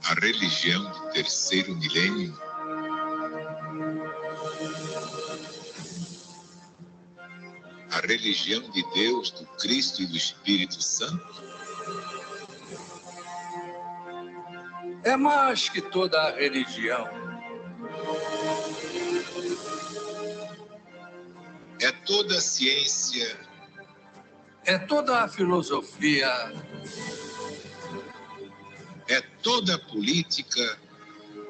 A religião do terceiro milênio a religião de Deus, do Cristo e do Espírito Santo é mais que toda a religião. É toda a ciência, é toda a filosofia, é toda a política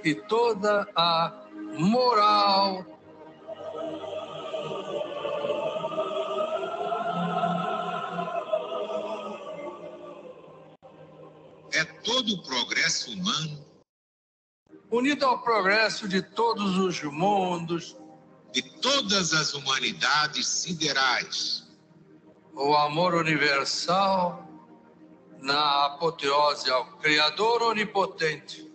e toda a moral. É todo o progresso humano, unido ao progresso de todos os mundos, de todas as humanidades siderais. O amor universal na apoteose ao Criador onipotente,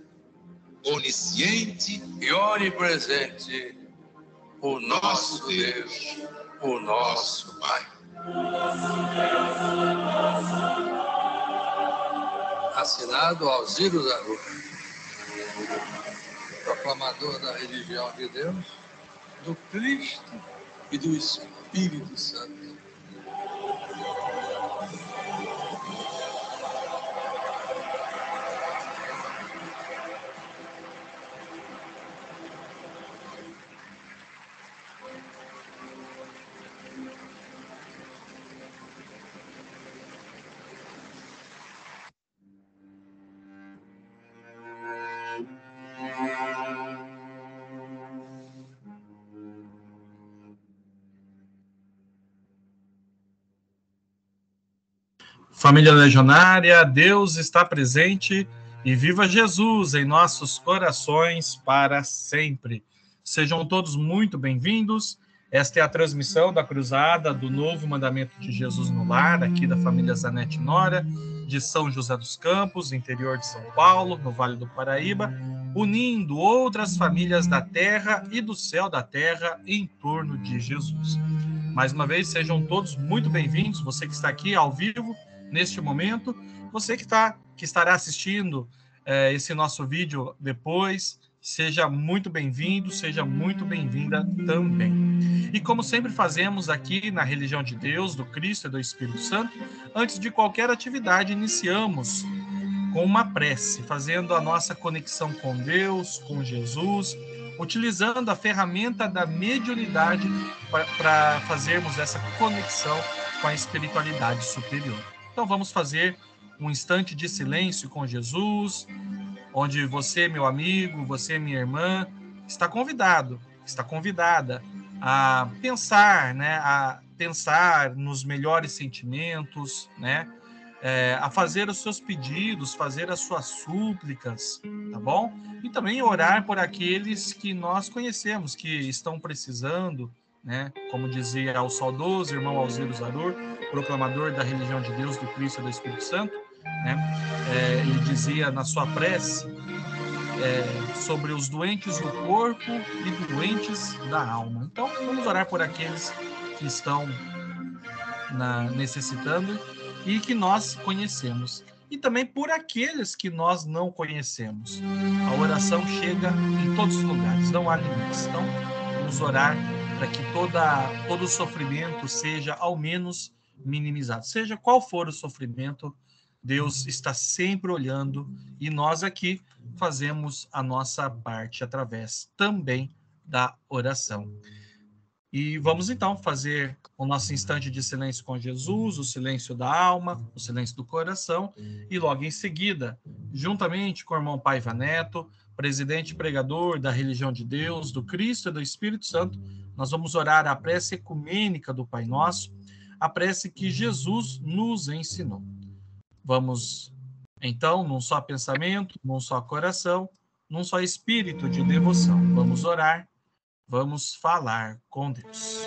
onisciente e onipresente, o nosso Deus, o nosso Pai. Assinado Alziro Zaru, proclamador da religião de Deus, do Cristo e do Espírito Santo. Família Legionária, Deus está presente E viva Jesus em nossos corações para sempre. Sejam todos muito bem-vindos. Esta é a transmissão da Cruzada do Novo Mandamento de Jesus no Lar, aqui da família Zanetti Nora, de São José dos Campos, interior de São Paulo, no Vale do Paraíba, unindo outras famílias da terra e do céu da terra em torno de Jesus. Mais uma vez, sejam todos muito bem-vindos. Você que está aqui ao vivo, neste momento, você que estará assistindo esse nosso vídeo depois, seja muito bem-vindo, seja muito bem-vinda também. E como sempre fazemos aqui na Religião de Deus, do Cristo e do Espírito Santo, antes de qualquer atividade, iniciamos com uma prece, fazendo a nossa conexão com Deus, com Jesus, utilizando a ferramenta da mediunidade para fazermos essa conexão com a espiritualidade superior. Então vamos fazer um instante de silêncio com Jesus, onde você, meu amigo, você, minha irmã, está convidado, está convidada a pensar, né, a pensar nos melhores sentimentos, né, a fazer os seus pedidos, fazer as suas súplicas, tá bom? E também orar por aqueles que nós conhecemos, que estão precisando, né? Como dizia o saudoso irmão Alziro Zarur, proclamador da religião de Deus, do Cristo e do Espírito Santo, né? Ele dizia na sua prece sobre os doentes do corpo e doentes da alma. Então, vamos orar por aqueles que estão necessitando e que nós conhecemos. E também por aqueles que nós não conhecemos. A oração chega em todos os lugares, não há limites. Então, vamos orar para que todo o sofrimento seja ao menos minimizado. Seja qual for o sofrimento, Deus está sempre olhando e nós aqui fazemos a nossa parte através também da oração. E vamos então fazer o nosso instante de silêncio com Jesus, o silêncio da alma, o silêncio do coração, e logo em seguida, juntamente com o irmão Paiva Neto, presidente e pregador da religião de Deus, do Cristo e do Espírito Santo, nós vamos orar a prece ecumênica do Pai Nosso, a prece que Jesus nos ensinou. Vamos, então, num só pensamento, num só coração, num só espírito de devoção. Vamos orar. Vamos falar com Deus.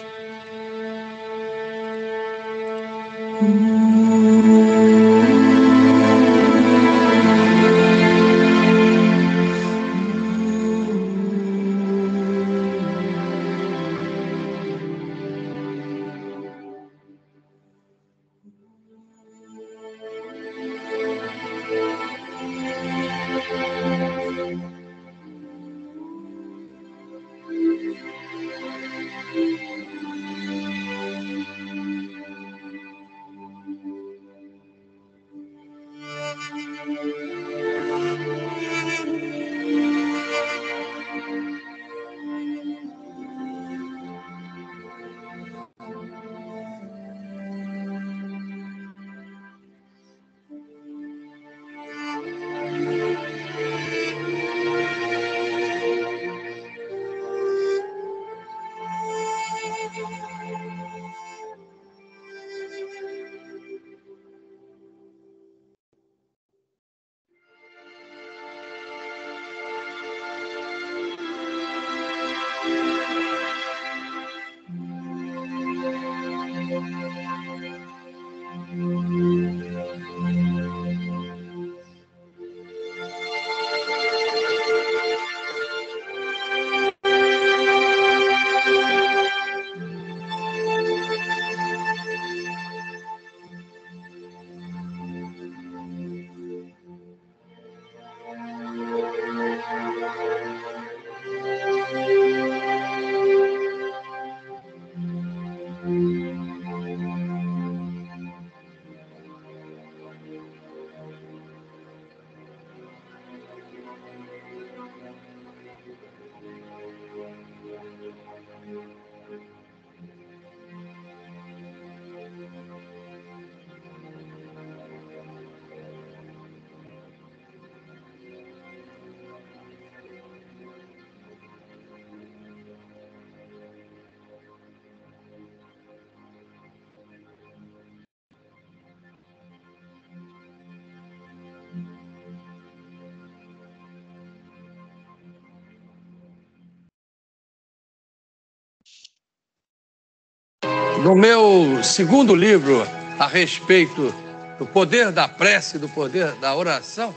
No meu segundo livro, a respeito do poder da prece, do poder da oração,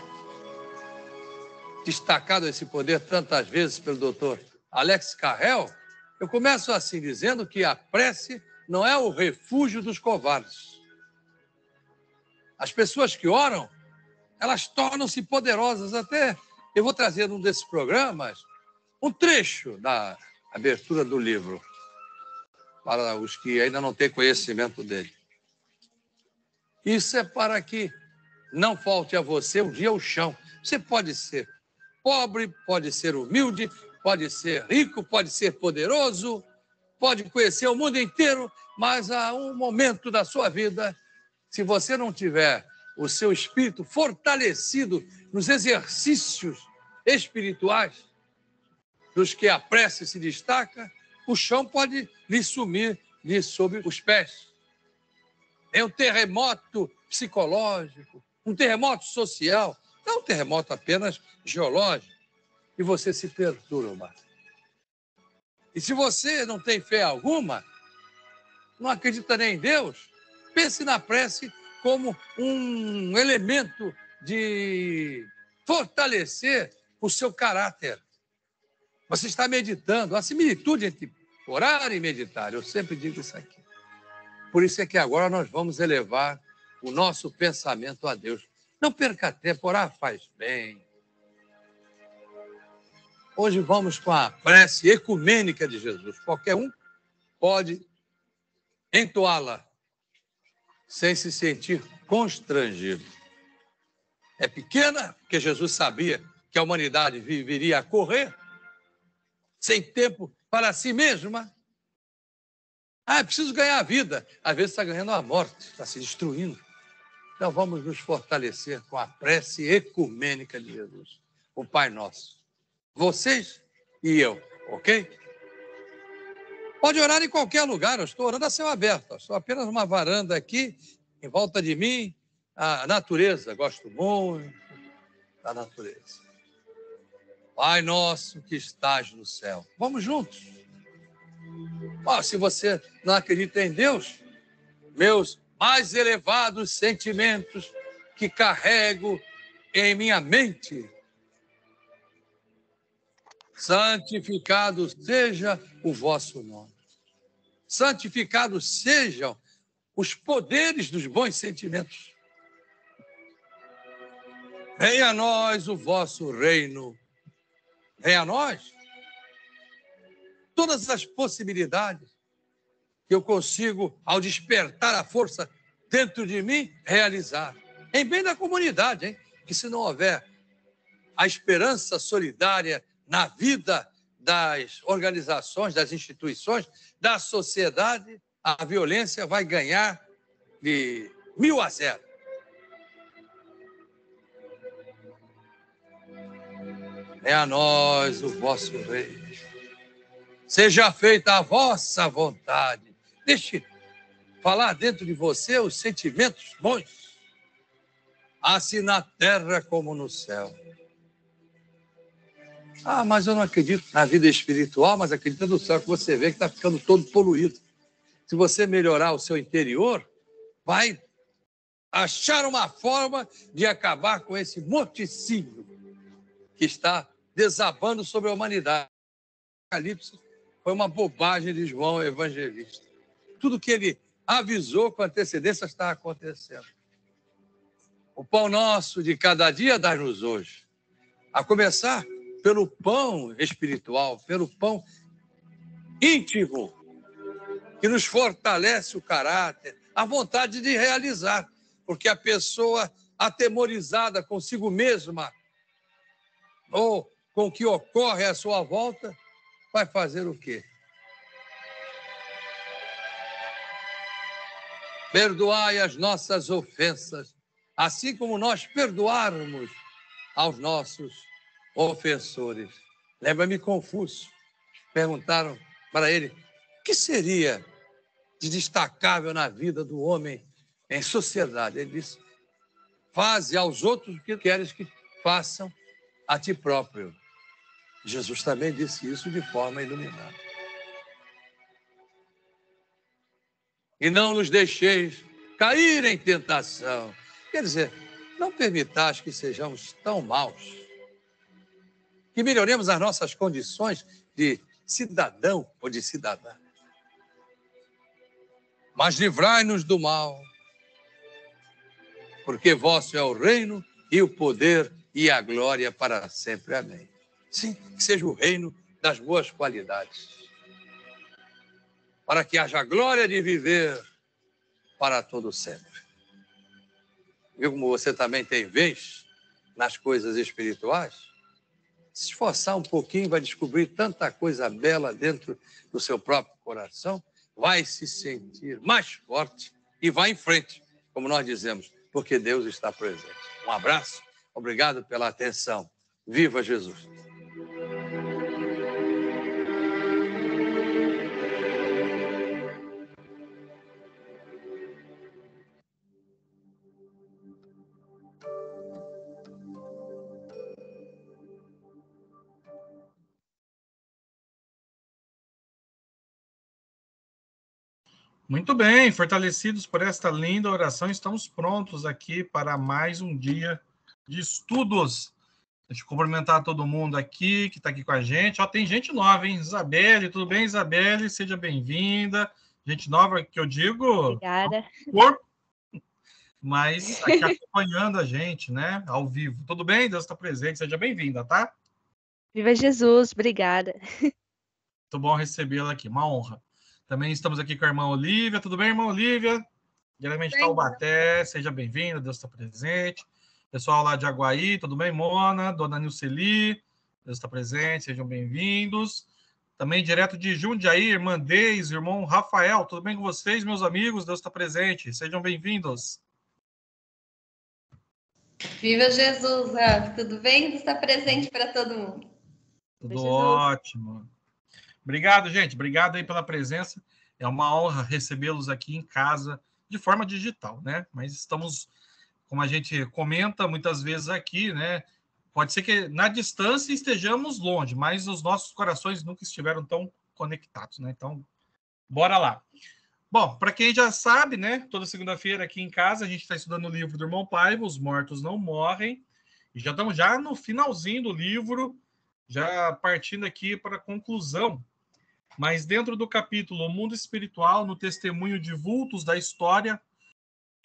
destacado esse poder tantas vezes pelo Dr. Alex Carrel, eu começo assim, dizendo que a prece não é o refúgio dos covardes. As pessoas que oram, elas tornam-se poderosas. Até eu vou trazer num desses programas um trecho da abertura do livro, para os que ainda não têm conhecimento dele. Isso é para que não falte a você um dia o chão. Você pode ser pobre, pode ser humilde, pode ser rico, pode ser poderoso, pode conhecer o mundo inteiro, mas há um momento da sua vida, se você não tiver o seu espírito fortalecido nos exercícios espirituais, dos que a prece se destaca, o chão pode lhe sumir de sob os pés. É um terremoto psicológico, um terremoto social, não um terremoto apenas geológico, e você se perturba. E se você não tem fé alguma, não acredita nem em Deus, pense na prece como um elemento de fortalecer o seu caráter. Você está meditando, a similitude entre orar e meditar, eu sempre digo isso aqui. Por isso é que agora nós vamos elevar o nosso pensamento a Deus. Não perca tempo, orar faz bem. Hoje vamos com a prece ecumênica de Jesus. Qualquer um pode entoá-la sem se sentir constrangido. É pequena, porque Jesus sabia que a humanidade viveria a correr, sem tempo para si mesma. É preciso ganhar a vida. Às vezes está ganhando a morte, está se destruindo. Então vamos nos fortalecer com a prece ecumênica de Jesus, o Pai Nosso. Vocês e eu, ok? Pode orar em qualquer lugar, eu estou orando a céu aberto. Sou apenas uma varanda aqui, em volta de mim, a natureza, gosto muito da natureza. Pai nosso que estás no céu. Vamos juntos. Se você não acredita em Deus, meus mais elevados sentimentos que carrego em minha mente, santificado seja o vosso nome. Santificados sejam os poderes dos bons sentimentos. Venha a nós o vosso reino. Venha a nós todas as possibilidades que eu consigo, ao despertar a força dentro de mim, realizar. Em bem da comunidade, hein? Que se não houver a esperança solidária na vida das organizações, das instituições, da sociedade, a violência vai ganhar de 1000-0. É a nós o vosso reino. Seja feita a vossa vontade. Deixe falar dentro de você os sentimentos bons, assim na terra como no céu. Mas eu não acredito na vida espiritual, mas acredito no céu, que você vê que está ficando todo poluído. Se você melhorar o seu interior, vai achar uma forma de acabar com esse morticínio que está desabando sobre a humanidade. O Apocalipse foi uma bobagem de João Evangelista. Tudo que ele avisou com antecedência está acontecendo. O pão nosso de cada dia dá-nos hoje. A começar pelo pão espiritual, pelo pão íntimo, que nos fortalece o caráter, a vontade de realizar. Porque a pessoa atemorizada consigo mesma, ou com o que ocorre à sua volta, vai fazer o quê? Perdoai as nossas ofensas, assim como nós perdoarmos aos nossos ofensores. Lembra-me Confúcio. Perguntaram para ele, o que seria de destacável na vida do homem em sociedade? Ele disse, faze aos outros o que queres que façam a ti próprio. Jesus também disse isso de forma iluminada. e não nos deixeis cair em tentação. Quer dizer, não permitais que sejamos tão maus, que melhoremos as nossas condições de cidadão ou de cidadã. Mas livrai-nos do mal, porque vosso é o reino e o poder e a glória para sempre. Amém. Sim, que seja o reino das boas qualidades, para que haja glória de viver para todo sempre. Viu como você também tem vez nas coisas espirituais? Se esforçar um pouquinho, vai descobrir tanta coisa bela dentro do seu próprio coração, vai se sentir mais forte e vai em frente, como nós dizemos, porque Deus está presente. Um abraço, obrigado pela atenção. Viva Jesus! Muito bem, fortalecidos por esta linda oração, estamos prontos aqui para mais um dia de estudos. Deixa eu cumprimentar todo mundo aqui que está aqui com a gente. Ó, tem gente nova, hein? Isabelle, tudo bem, Isabelle? Seja bem-vinda. Gente nova que eu digo... Obrigada. Corpo, mas aqui acompanhando a gente, né? Ao vivo. Tudo bem? Deus está presente. Seja bem-vinda, tá? Viva Jesus, obrigada. Muito bom recebê-la aqui, uma honra. Também estamos aqui com a irmã Olívia. Tudo bem, irmã Olívia? Diretamente de Taubaté, seja bem-vinda, Deus está presente. Pessoal lá de Aguaí, tudo bem, Mona? Dona Nilceli, Deus está presente, sejam bem-vindos. Também direto de Jundiaí, irmã Deis, irmão Rafael, tudo bem com vocês, meus amigos? Deus está presente, sejam bem-vindos. Viva Jesus, Rafa, tudo bem? Deus está presente para todo mundo. Tudo ótimo. Obrigado, gente. Obrigado aí pela presença. É uma honra recebê-los aqui em casa de forma digital, né? Mas estamos, como a gente comenta muitas vezes aqui, né? Pode ser que na distância estejamos longe, mas os nossos corações nunca estiveram tão conectados, né? Então, bora lá. Bom, para quem já sabe, né? Toda segunda-feira aqui em casa a gente está estudando o livro do irmão Paiva, Os Mortos Não Morrem. E já estamos já no finalzinho do livro, já partindo aqui para a conclusão. Mas dentro do capítulo O Mundo Espiritual, no Testemunho de Vultos da História,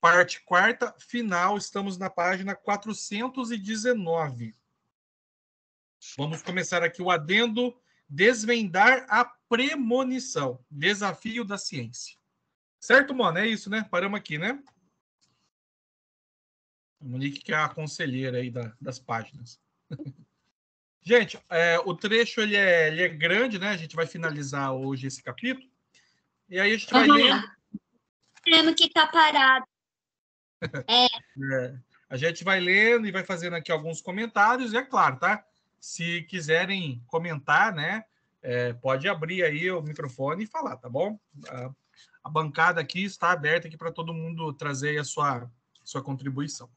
parte 4ª, final, estamos na página 419. Vamos começar aqui o adendo Desvendar a Premonição, Desafio da Ciência. Certo, Mona? É isso, né? Paramos aqui, né? A Monique, que é a conselheira aí das páginas. Gente, o trecho ele é grande, né? A gente vai finalizar hoje esse capítulo. E aí a gente vai lendo. Lendo que tá parado. A gente vai lendo e vai fazendo aqui alguns comentários. E é claro, tá? Se quiserem comentar, né? Pode abrir aí o microfone e falar, tá bom? A bancada aqui está aberta aqui para todo mundo trazer a sua contribuição.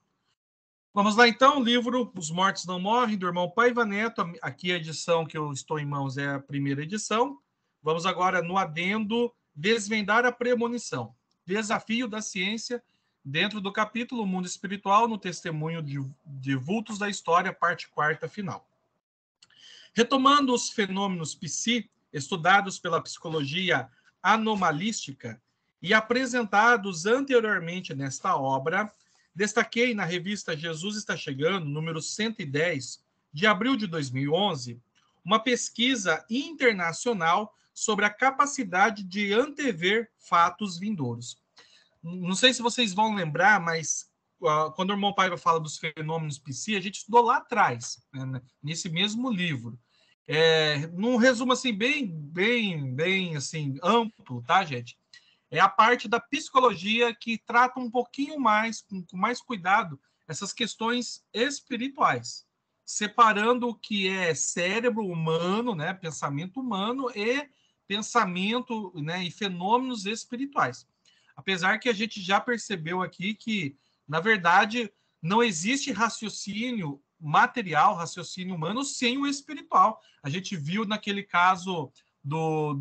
Vamos lá, então, o livro Os Mortos Não Morrem, do irmão Paiva Neto. Aqui a edição que eu estou em mãos é a primeira edição. Vamos agora no adendo Desvendar a Premonição. Desafio da Ciência, dentro do capítulo Mundo Espiritual, no Testemunho de Vultos da História, parte 4ª, final. Retomando os fenômenos psi, estudados pela psicologia anomalística e apresentados anteriormente nesta obra, destaquei na revista Jesus Está Chegando, número 110, de abril de 2011, uma pesquisa internacional sobre a capacidade de antever fatos vindouros. Não sei se vocês vão lembrar, mas quando o irmão Paiva fala dos fenômenos psi, a gente estudou lá atrás, né, nesse mesmo livro. Num resumo assim, bem assim, amplo, tá, gente? É a parte da psicologia que trata um pouquinho mais, com mais cuidado, essas questões espirituais, separando o que é cérebro humano, né, pensamento humano e pensamento, né, e fenômenos espirituais. Apesar que a gente já percebeu aqui que, na verdade, não existe raciocínio material, raciocínio humano, sem o espiritual. A gente viu naquele caso do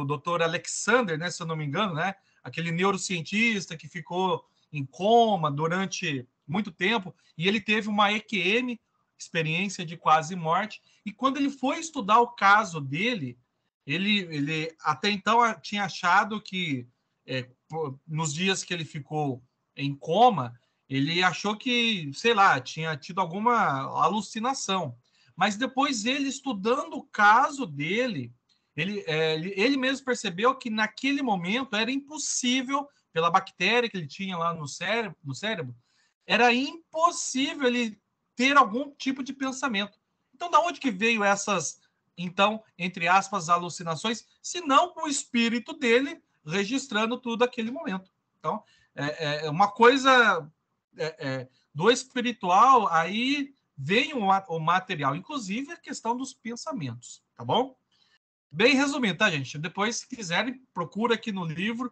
Dr. Alexander, né, se eu não me engano, né, aquele neurocientista que ficou em coma durante muito tempo, e ele teve uma EQM, experiência de quase morte, e quando ele foi estudar o caso dele, ele até então tinha achado que, nos dias que ele ficou em coma, ele achou que, sei lá, tinha tido alguma alucinação. Mas depois ele, estudando o caso dele, ele mesmo percebeu que naquele momento era impossível, pela bactéria que ele tinha lá no cérebro, era impossível ele ter algum tipo de pensamento. Então, da onde que veio essas, então, entre aspas, alucinações, se não o espírito dele registrando tudo aquele momento? Então, uma coisa do espiritual, aí vem o material, inclusive a questão dos pensamentos, tá bom? Bem resumido, tá, gente? Depois, se quiserem, procura aqui no livro,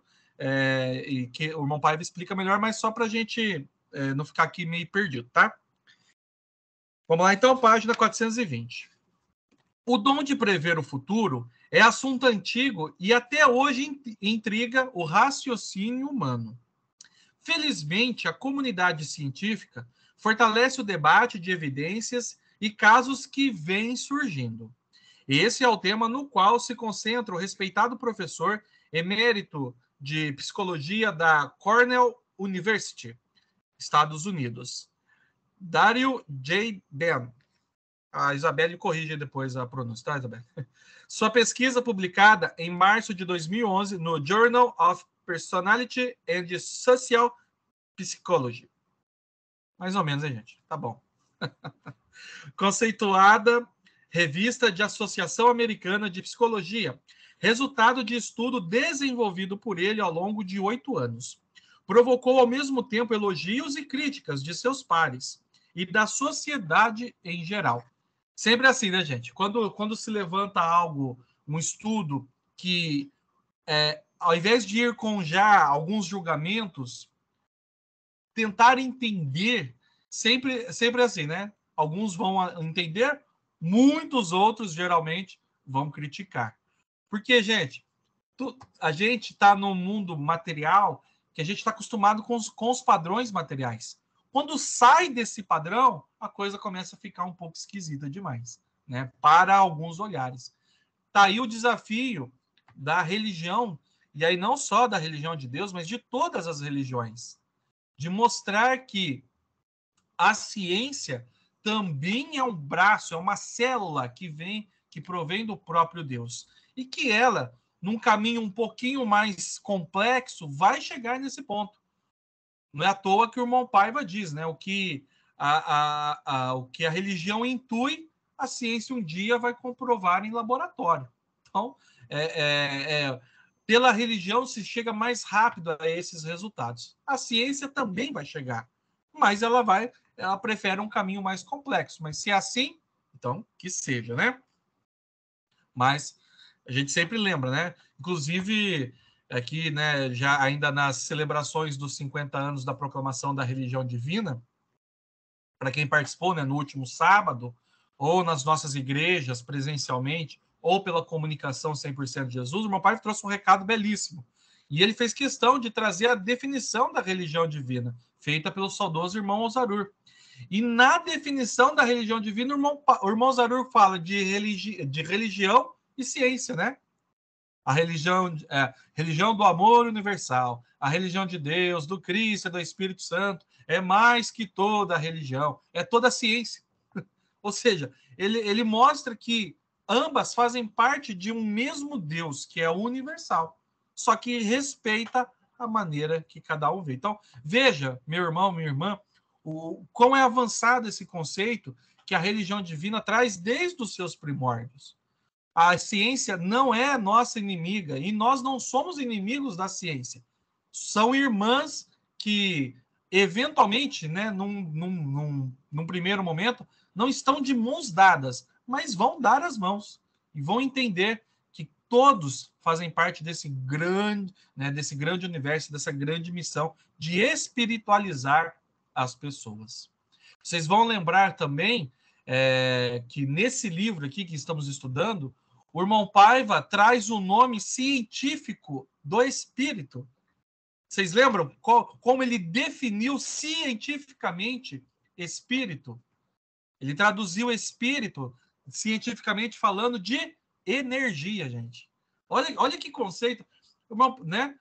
e que o irmão Paiva explica melhor, mas só para a gente não ficar aqui meio perdido, tá? Vamos lá, então, página 420. O dom de prever o futuro é assunto antigo e até hoje intriga o raciocínio humano. Felizmente, a comunidade científica fortalece o debate de evidências e casos que vêm surgindo. Esse é o tema no qual se concentra o respeitado professor emérito de psicologia da Cornell University, Estados Unidos, Daryl J. Bem. A Isabelle corrige depois a pronúncia, tá, Isabelle? Sua pesquisa, publicada em março de 2011 no Journal of Personality and Social Psychology. Mais ou menos, hein, gente? Tá bom. Conceituada Revista de Associação Americana de Psicologia, resultado de estudo desenvolvido por ele ao longo de 8 anos. Provocou, ao mesmo tempo, elogios e críticas de seus pares e da sociedade em geral. Sempre assim, né, gente? Quando se levanta algo, um estudo que, ao invés de ir com já alguns julgamentos, tentar entender, sempre assim, né? Alguns vão entender, muitos outros, geralmente, vão criticar. Porque, gente, a gente está num mundo material que a gente está acostumado com os padrões materiais. Quando sai desse padrão, a coisa começa a ficar um pouco esquisita demais, né? Para alguns olhares. Está aí o desafio da religião, e aí não só da religião de Deus, mas de todas as religiões, de mostrar que a ciência também é um braço, é uma célula que provém do próprio Deus. E que ela, num caminho um pouquinho mais complexo, vai chegar nesse ponto. Não é à toa que o irmão Paiva diz, né? O que a religião intui, a ciência um dia vai comprovar em laboratório. Então, pela religião se chega mais rápido a esses resultados. A ciência também vai chegar, mas ela prefere um caminho mais complexo. Mas se é assim, então que seja, né? Mas a gente sempre lembra, né? Inclusive, aqui, né, já ainda nas celebrações dos 50 anos da proclamação da religião divina, para quem participou, né, no último sábado, ou nas nossas igrejas presencialmente, ou pela comunicação 100% de Jesus, o meu pai trouxe um recado belíssimo. E ele fez questão de trazer a definição da religião divina, feita pelo saudoso irmão Ozarur. E na definição da religião divina, o irmão Ozarur fala de religião e ciência, né? A religião do amor universal, a religião de Deus, do Cristo e do Espírito Santo, é mais que toda a religião, é toda a ciência. Ou seja, ele mostra que ambas fazem parte de um mesmo Deus, que é universal, só que respeita a maneira que cada um vê. Então, veja, meu irmão, minha irmã, quão é avançado esse conceito que a religião divina traz desde os seus primórdios. A ciência não é nossa inimiga e nós não somos inimigos da ciência. São irmãs que, eventualmente, né, num primeiro momento, não estão de mãos dadas, mas vão dar as mãos e vão entender que todos fazem parte desse grande universo, dessa grande missão de espiritualizar as pessoas. Vocês vão lembrar também que nesse livro aqui que estamos estudando, o irmão Paiva traz o nome científico do espírito. Vocês lembram como ele definiu cientificamente espírito? Ele traduziu espírito, cientificamente falando, de energia, gente. Olha que conceito, né?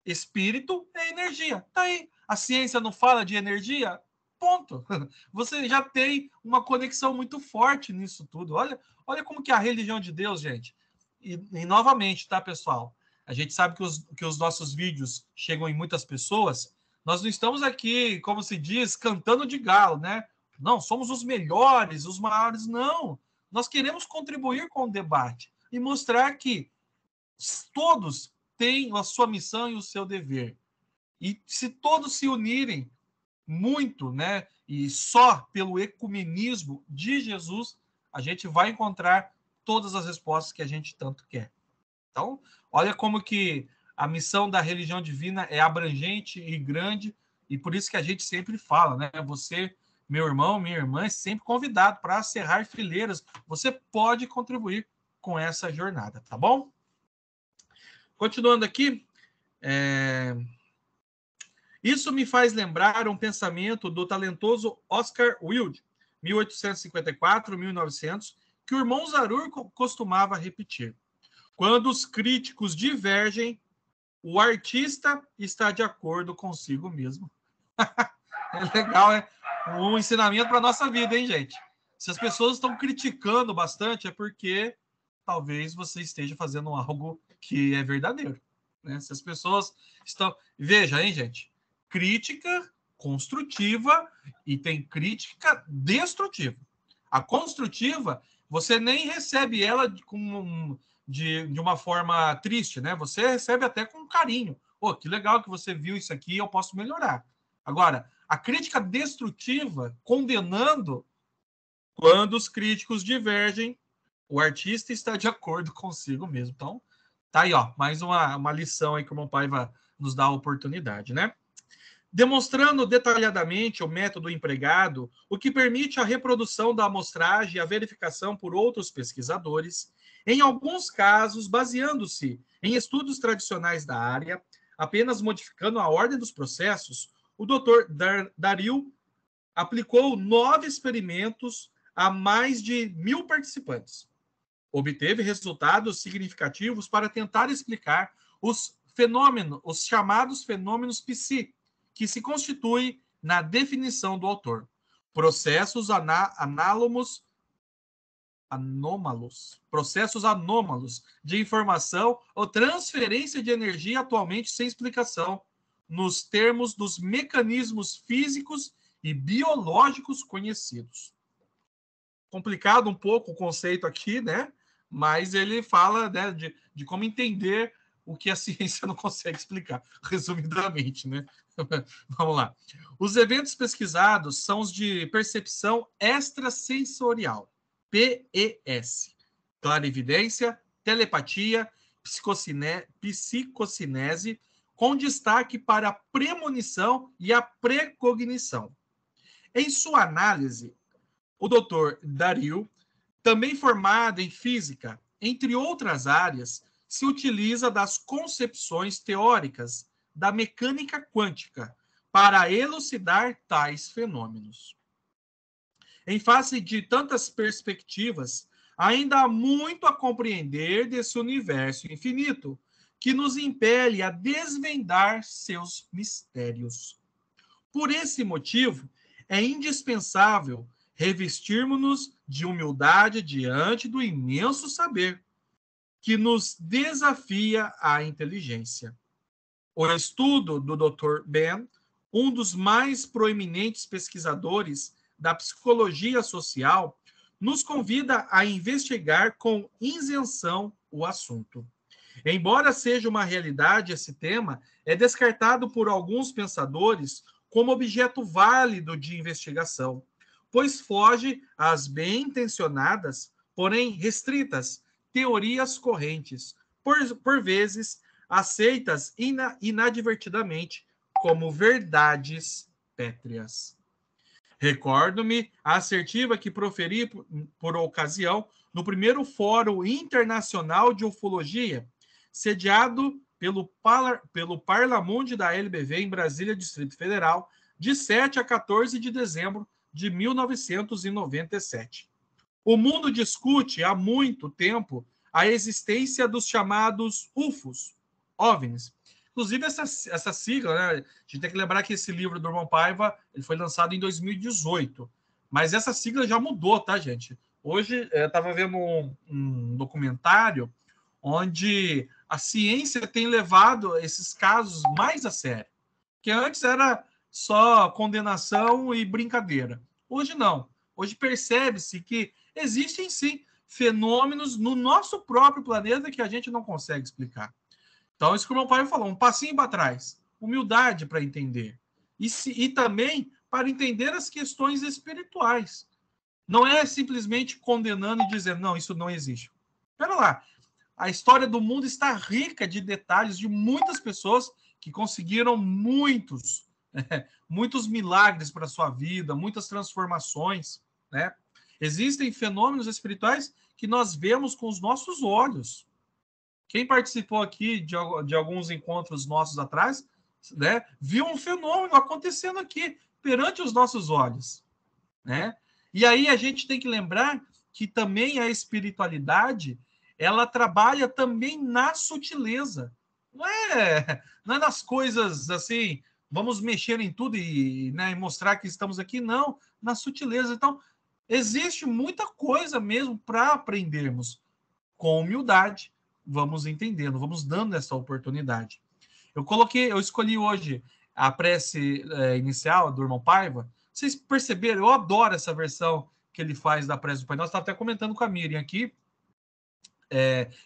Espírito é energia. Tá aí. A ciência não fala de energia? Ponto. Você já tem uma conexão muito forte nisso tudo. Olha como que é a religião de Deus, gente. E novamente, tá, pessoal? A gente sabe que os nossos vídeos chegam em muitas pessoas. Nós não estamos aqui, como se diz, cantando de galo, né? Não, somos os melhores, os maiores. Não. Nós queremos contribuir com o debate e mostrar que todos têm a sua missão e o seu dever. E se todos se unirem muito, né, e só pelo ecumenismo de Jesus, a gente vai encontrar todas as respostas que a gente tanto quer. Então, olha como que a missão da religião divina é abrangente e grande, e por isso que a gente sempre fala, né? Você, meu irmão, minha irmã, é sempre convidado para cerrar fileiras. Você pode contribuir com essa jornada, tá bom? Continuando aqui, isso me faz lembrar um pensamento do talentoso Oscar Wilde, 1854-1900, que o irmão Zarur costumava repetir. Quando os críticos divergem, o artista está de acordo consigo mesmo. É legal, é um ensinamento para a nossa vida, hein, gente? Se as pessoas estão criticando bastante, é porque talvez você esteja fazendo algo que é verdadeiro, né? Se as pessoas estão... Veja, hein, gente? Crítica construtiva e tem crítica destrutiva. A construtiva, você nem recebe ela de uma forma triste, né? Você recebe até com carinho. Pô, que legal que você viu isso aqui, eu posso melhorar. Agora, a crítica destrutiva, condenando, quando os críticos divergem, o artista está de acordo consigo mesmo. Então, tá aí, ó, mais uma lição aí que o meu pai vai nos dar a oportunidade, né? Demonstrando detalhadamente o método empregado, o que permite a reprodução da amostragem e a verificação por outros pesquisadores, em alguns casos baseando-se em estudos tradicionais da área, apenas modificando a ordem dos processos, o Dr. Daryl aplicou 9 experimentos a mais de 1.000 participantes. Obteve resultados significativos para tentar explicar os chamados fenômenos psi, que se constituem na definição do autor. Processos anômalos de informação ou transferência de energia atualmente sem explicação, nos termos dos mecanismos físicos e biológicos conhecidos. Complicado um pouco o conceito aqui, né? Mas ele fala, né, de como entender o que a ciência não consegue explicar, resumidamente, né? Vamos lá. Os eventos pesquisados são os de percepção extrasensorial, PES, clarividência, telepatia, psicocinese, com destaque para a premonição e a precognição. Em sua análise, o Dr. Daryl, também formado em física, entre outras áreas, se utiliza das concepções teóricas da mecânica quântica para elucidar tais fenômenos. Em face de tantas perspectivas, ainda há muito a compreender desse universo infinito, que nos impele a desvendar seus mistérios. Por esse motivo, é indispensável revestirmos-nos de humildade diante do imenso saber que nos desafia a inteligência. O estudo do Dr. Ben, um dos mais proeminentes pesquisadores da psicologia social, nos convida a investigar com isenção o assunto. Embora seja uma realidade esse tema, é descartado por alguns pensadores como objeto válido de investigação, pois foge às bem-intencionadas, porém restritas, teorias correntes, por vezes aceitas inadvertidamente como verdades pétreas. Recordo-me a assertiva que proferi por ocasião no primeiro Fórum Internacional de Ufologia, sediado pelo Parlamonte da LBV em Brasília, Distrito Federal, de 7 a 14 de dezembro de 1997. O mundo discute há muito tempo a existência dos chamados UFOs, OVNIs. Inclusive, essa sigla, né? A gente tem que lembrar que esse livro do irmão Paiva ele foi lançado em 2018. Mas essa sigla já mudou, tá, gente? Hoje, eu estava vendo um documentário onde a ciência tem levado esses casos mais a sério. Que antes era só condenação e brincadeira. Hoje não. Hoje percebe-se que existem, sim, fenômenos no nosso próprio planeta que a gente não consegue explicar. Então, isso que o meu pai falou, um passinho para trás. Humildade para entender. E também para entender as questões espirituais. Não é simplesmente condenando e dizendo, não, isso não existe. Espera lá. A história do mundo está rica de detalhes de muitas pessoas que conseguiram muitos milagres para a sua vida, muitas transformações, né? Existem fenômenos espirituais que nós vemos com os nossos olhos. Quem participou aqui de alguns encontros nossos atrás, né, viu um fenômeno acontecendo aqui, perante os nossos olhos, né? E aí a gente tem que lembrar que também a espiritualidade, ela trabalha também na sutileza. Não é nas coisas assim, vamos mexer em tudo e mostrar que estamos aqui, não, na sutileza. Então, existe muita coisa mesmo para aprendermos. Com humildade, vamos entendendo, vamos dando essa oportunidade. Eu escolhi hoje a prece inicial do irmão Paiva. Vocês perceberam? Eu adoro essa versão que ele faz da prece do Pai Nosso. Estava até comentando com a Miriam aqui.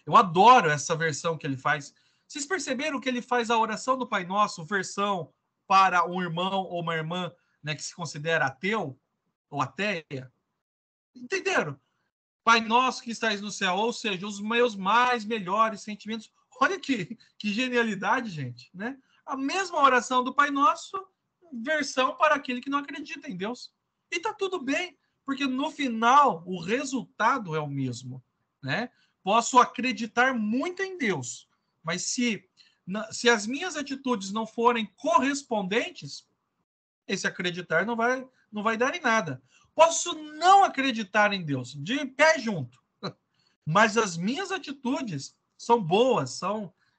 Eu adoro essa versão que ele faz. Vocês perceberam que ele faz a oração do Pai Nosso, versão para um irmão ou uma irmã, né, que se considera ateu ou ateia? Entenderam? Pai Nosso que estais no céu, ou seja, os meus mais melhores sentimentos. Olha que genialidade, gente, né? A mesma oração do Pai Nosso, versão para aquele que não acredita em Deus. E tá tudo bem, porque no final o resultado é o mesmo, né? Posso acreditar muito em Deus, mas se as minhas atitudes não forem correspondentes, esse acreditar não vai dar em nada. Posso não acreditar em Deus, de pé junto, mas as minhas atitudes são boas,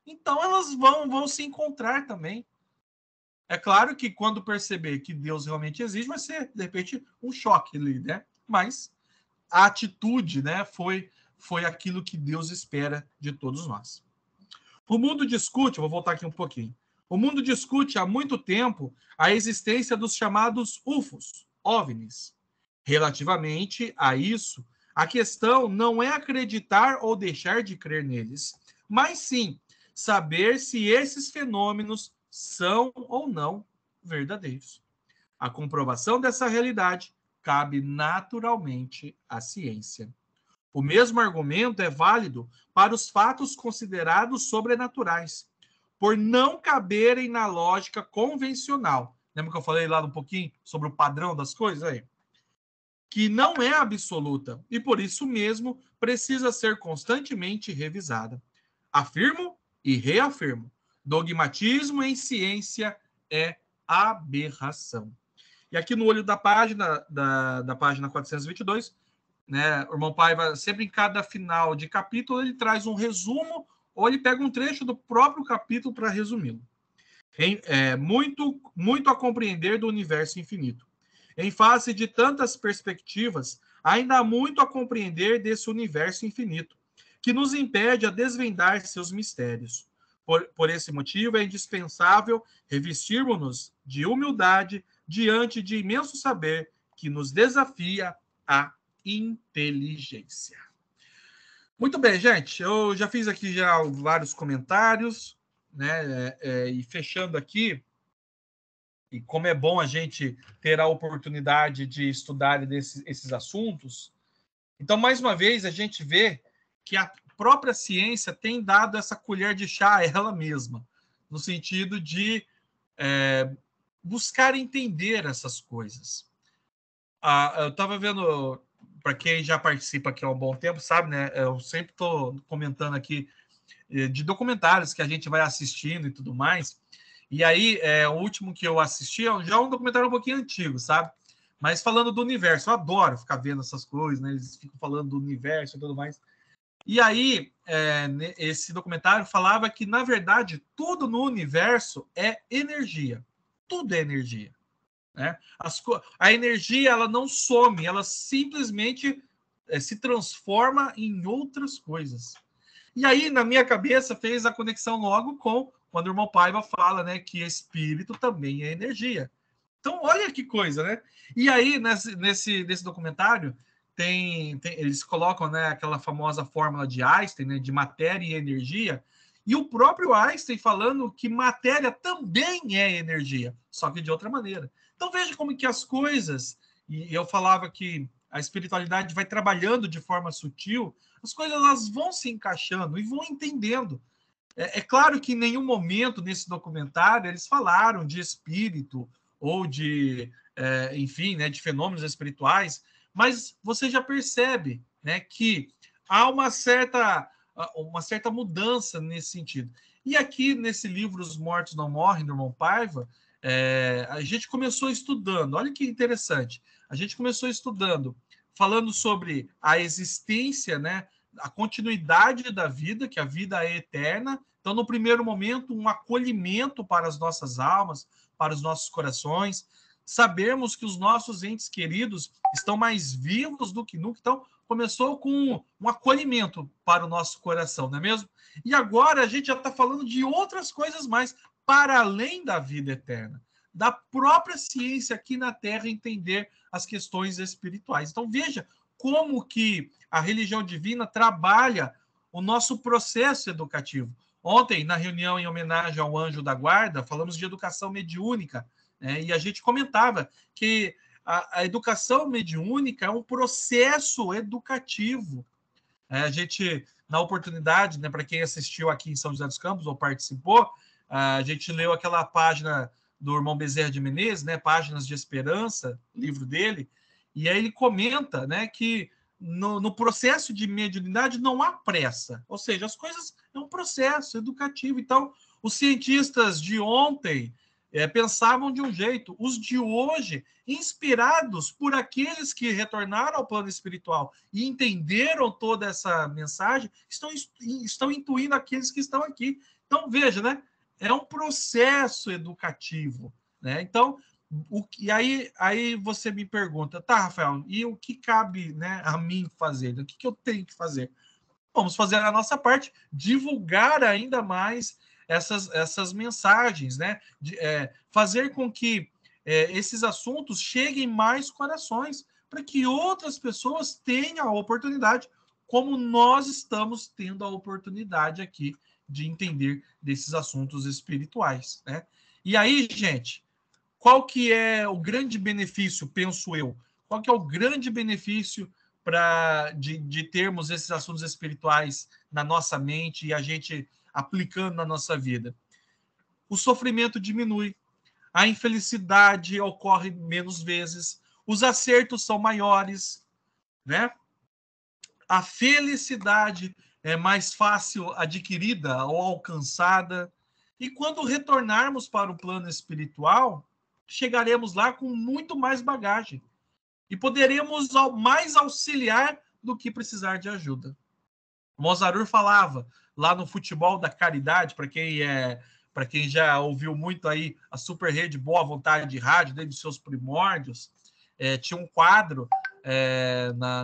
então elas vão se encontrar também. É claro que quando perceber que Deus realmente existe, vai ser, de repente, um choque ali, né? Mas a atitude, né, foi aquilo que Deus espera de todos nós. O mundo discute, vou voltar aqui um pouquinho. O mundo discute há muito tempo a existência dos chamados UFOs, OVNIs. Relativamente a isso, a questão não é acreditar ou deixar de crer neles, mas sim saber se esses fenômenos são ou não verdadeiros. A comprovação dessa realidade cabe naturalmente à ciência. O mesmo argumento é válido para os fatos considerados sobrenaturais, por não caberem na lógica convencional. Lembra que eu falei lá um pouquinho sobre o padrão das coisas aí? Que não é absoluta e, por isso mesmo, precisa ser constantemente revisada. Afirmo e reafirmo. Dogmatismo em ciência é aberração. E aqui no olho da página, da página 422, né, o irmão Paiva, sempre em cada final de capítulo, ele traz um resumo ou ele pega um trecho do próprio capítulo para resumi-lo. Muito a compreender do universo infinito. Em face de tantas perspectivas, ainda há muito a compreender desse universo infinito, que nos impede a desvendar seus mistérios. Por esse motivo, é indispensável revestirmos-nos de humildade diante de imenso saber que nos desafia a inteligência. Muito bem, gente. Eu já fiz aqui vários comentários, né? E fechando aqui, e como é bom a gente ter a oportunidade de estudar esses assuntos, então, mais uma vez, a gente vê que a própria ciência tem dado essa colher de chá a ela mesma, no sentido de buscar entender essas coisas. Eu estava vendo, para quem já participa aqui há um bom tempo, sabe, né? Eu sempre estou comentando aqui de documentários que a gente vai assistindo e tudo mais. E aí, o último que eu assisti já é um documentário um pouquinho antigo, sabe? Mas falando do universo, eu adoro ficar vendo essas coisas, né? Eles ficam falando do universo e tudo mais. E aí, esse documentário falava que, na verdade, tudo no universo é energia. Tudo é energia. Né? A energia, ela não some, ela simplesmente se transforma em outras coisas. E aí, na minha cabeça, fez a conexão logo com quando o irmão Paiva fala, né, que espírito também é energia. Então, olha que coisa, né? E aí, nesse documentário, eles colocam, né, aquela famosa fórmula de Einstein, né, de matéria e energia, e o próprio Einstein falando que matéria também é energia, só que de outra maneira. Então, veja como que as coisas, e eu falava que a espiritualidade vai trabalhando de forma sutil, as coisas elas vão se encaixando e vão entendendo. É claro que em nenhum momento nesse documentário eles falaram de espírito ou de, enfim, né, de fenômenos espirituais, mas você já percebe, né, que há uma certa mudança nesse sentido. E aqui nesse livro Os Mortos Não Morrem, do irmão Paiva, a gente começou estudando, olha que interessante, a gente começou estudando, falando sobre a existência, né, a continuidade da vida, que a vida é eterna. Então, no primeiro momento, um acolhimento para as nossas almas, para os nossos corações, sabermos que os nossos entes queridos estão mais vivos do que nunca. Então, começou com um acolhimento para o nosso coração, não é mesmo? E agora a gente já está falando de outras coisas mais, para além da vida eterna, da própria ciência aqui na Terra entender as questões espirituais. Então, veja como que a religião divina trabalha o nosso processo educativo. Ontem, na reunião em homenagem ao Anjo da Guarda, falamos de educação mediúnica, né? E a gente comentava que a educação mediúnica é um processo educativo. A gente, na oportunidade, né, para quem assistiu aqui em São José dos Campos ou participou, a gente leu aquela página do irmão Bezerra de Menezes, né, Páginas de Esperança, livro dele, e aí ele comenta, né, que no processo de mediunidade não há pressa, ou seja, as coisas é um processo educativo. Então, os cientistas de ontem pensavam de um jeito, os de hoje, inspirados por aqueles que retornaram ao plano espiritual e entenderam toda essa mensagem, estão intuindo aqueles que estão aqui. Então, veja, né? É um processo educativo, né? Então, e aí você me pergunta, tá, Rafael, e o que cabe, né, a mim fazer? O que eu tenho que fazer? Vamos fazer a nossa parte, divulgar ainda mais essas mensagens, né? Fazer com que esses assuntos cheguem mais corações, para que outras pessoas tenham a oportunidade, como nós estamos tendo a oportunidade aqui de entender desses assuntos espirituais, né? E aí, gente, qual que é o grande benefício, penso eu? Qual que é o grande benefício de termos esses assuntos espirituais na nossa mente e a gente aplicando na nossa vida? O sofrimento diminui, a infelicidade ocorre menos vezes, os acertos são maiores, né? A felicidade é mais fácil adquirida ou alcançada. E quando retornarmos para o plano espiritual, chegaremos lá com muito mais bagagem e poderemos mais auxiliar do que precisar de ajuda. O Mozarur falava lá no Futebol da Caridade, para quem já ouviu muito aí a Super Rede Boa Vontade de Rádio, desde os seus primórdios, tinha um quadro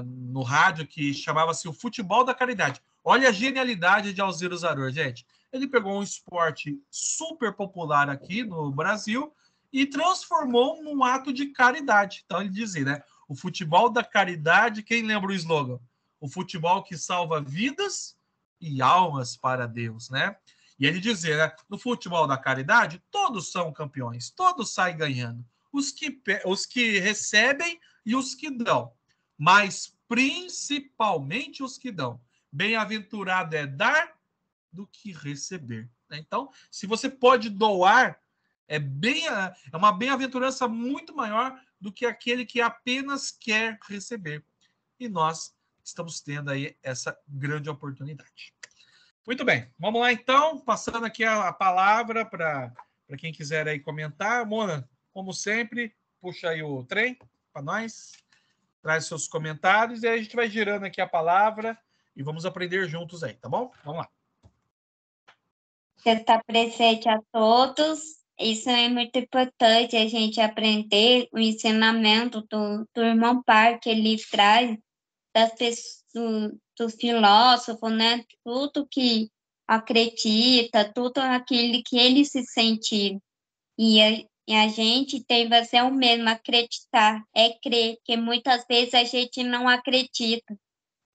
no rádio que chamava-se o Futebol da Caridade. Olha a genialidade de Alziro Zarur, gente. Ele pegou um esporte super popular aqui no Brasil e transformou num ato de caridade. Então ele dizia, né? O futebol da caridade, quem lembra o slogan? O futebol que salva vidas e almas para Deus, né? E ele dizia, né? No futebol da caridade, todos são campeões, todos saem ganhando. Os que recebem e os que dão, mas principalmente os que dão. Bem-aventurado é dar do que receber. Então, se você pode doar, é uma bem-aventurança muito maior do que aquele que apenas quer receber. E nós estamos tendo aí essa grande oportunidade. Muito bem, vamos lá então, passando aqui a palavra para quem quiser aí comentar. Mona, como sempre, puxa aí o trem para nós, traz seus comentários e aí a gente vai girando aqui a palavra e vamos aprender juntos aí, tá bom? Vamos lá. Você está presente a todos. Isso é muito importante, a gente aprender o ensinamento do irmão Par, que ele traz das pessoas, do filósofo, né? Tudo que acredita, tudo aquilo que ele se sente. E a gente tem que fazer o mesmo, acreditar, é crer, que muitas vezes a gente não acredita.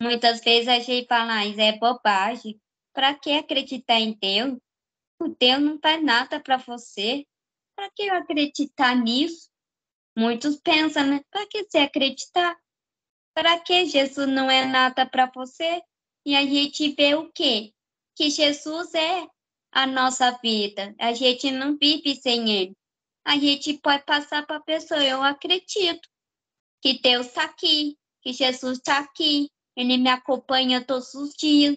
Muitas vezes a gente fala, isso é bobagem. Para que acreditar em Deus? O Deus não faz nada para você. Para que eu acreditar nisso? Muitos pensam, né? Para que você acreditar? Para que Jesus não é nada para você? E a gente vê o quê? Que Jesus é a nossa vida. A gente não vive sem Ele. A gente pode passar para a pessoa, eu acredito que Deus está aqui, que Jesus está aqui, Ele me acompanha todos os dias.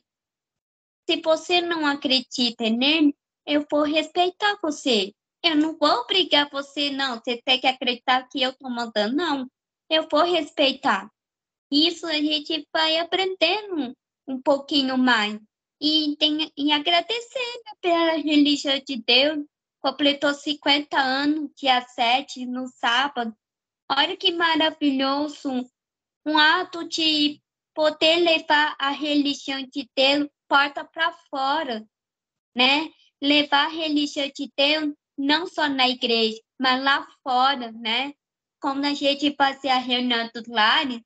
Se você não acredita nele, eu vou respeitar você. Eu não vou obrigar você, não. Você tem que acreditar que eu estou mandando, não. Eu vou respeitar. Isso a gente vai aprendendo um pouquinho mais. E agradecer, né, pela religião de Deus. Completou 50 anos, dia 7, no sábado. Olha que maravilhoso. Um ato de poder levar a religião de Deus porta para fora, né? Levar a religião de Deus não só na igreja, mas lá fora, né? Quando a gente fazia a reunião dos lares,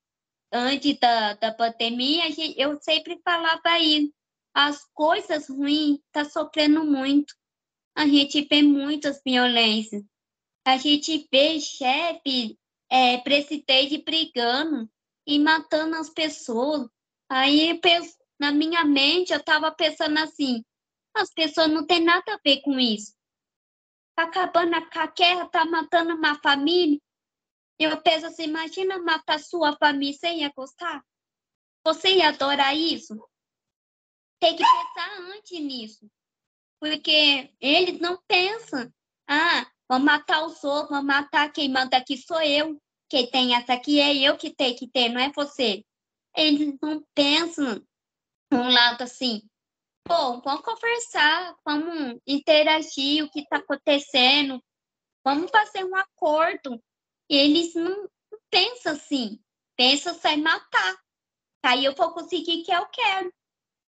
antes da pandemia, eu sempre falava aí, as coisas ruins estão sofrendo muito. A gente vê muitas violências. A gente vê chefe, presidente brigando e matando as pessoas. Aí, na minha mente, eu estava pensando assim, as pessoas não têm nada a ver com isso. Tá acabando a guerra, tá matando uma família. Eu penso assim, imagina matar sua família, você ia gostar? Você ia adorar isso? Tem que pensar antes nisso. Porque eles não pensam. Vamos matar os outros, vamos matar quem manda aqui sou eu. Quem tem essa aqui é eu que tenho que ter, não é você. Eles não pensam um lado assim. Bom, vamos conversar, vamos interagir o que está acontecendo, vamos fazer um acordo. E eles não pensam assim, pensam em matar. Aí eu vou conseguir o que eu quero.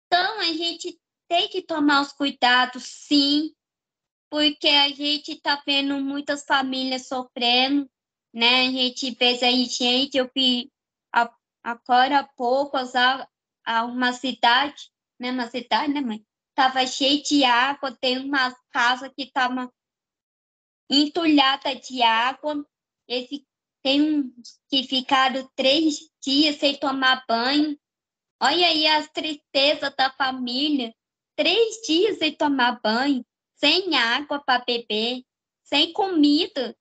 Então, a gente tem que tomar os cuidados, sim, porque a gente está vendo muitas famílias sofrendo, né? A gente vê aí, gente, eu vi agora há pouco uma cidade, né? Uma cidade, né, mãe? Estava cheia de água, tem umas casas que estavam entulhadas de água. Tem uns que ficaram 3 dias sem tomar banho. Olha aí as tristezas da família. 3 dias sem tomar banho, sem água para beber, sem comida.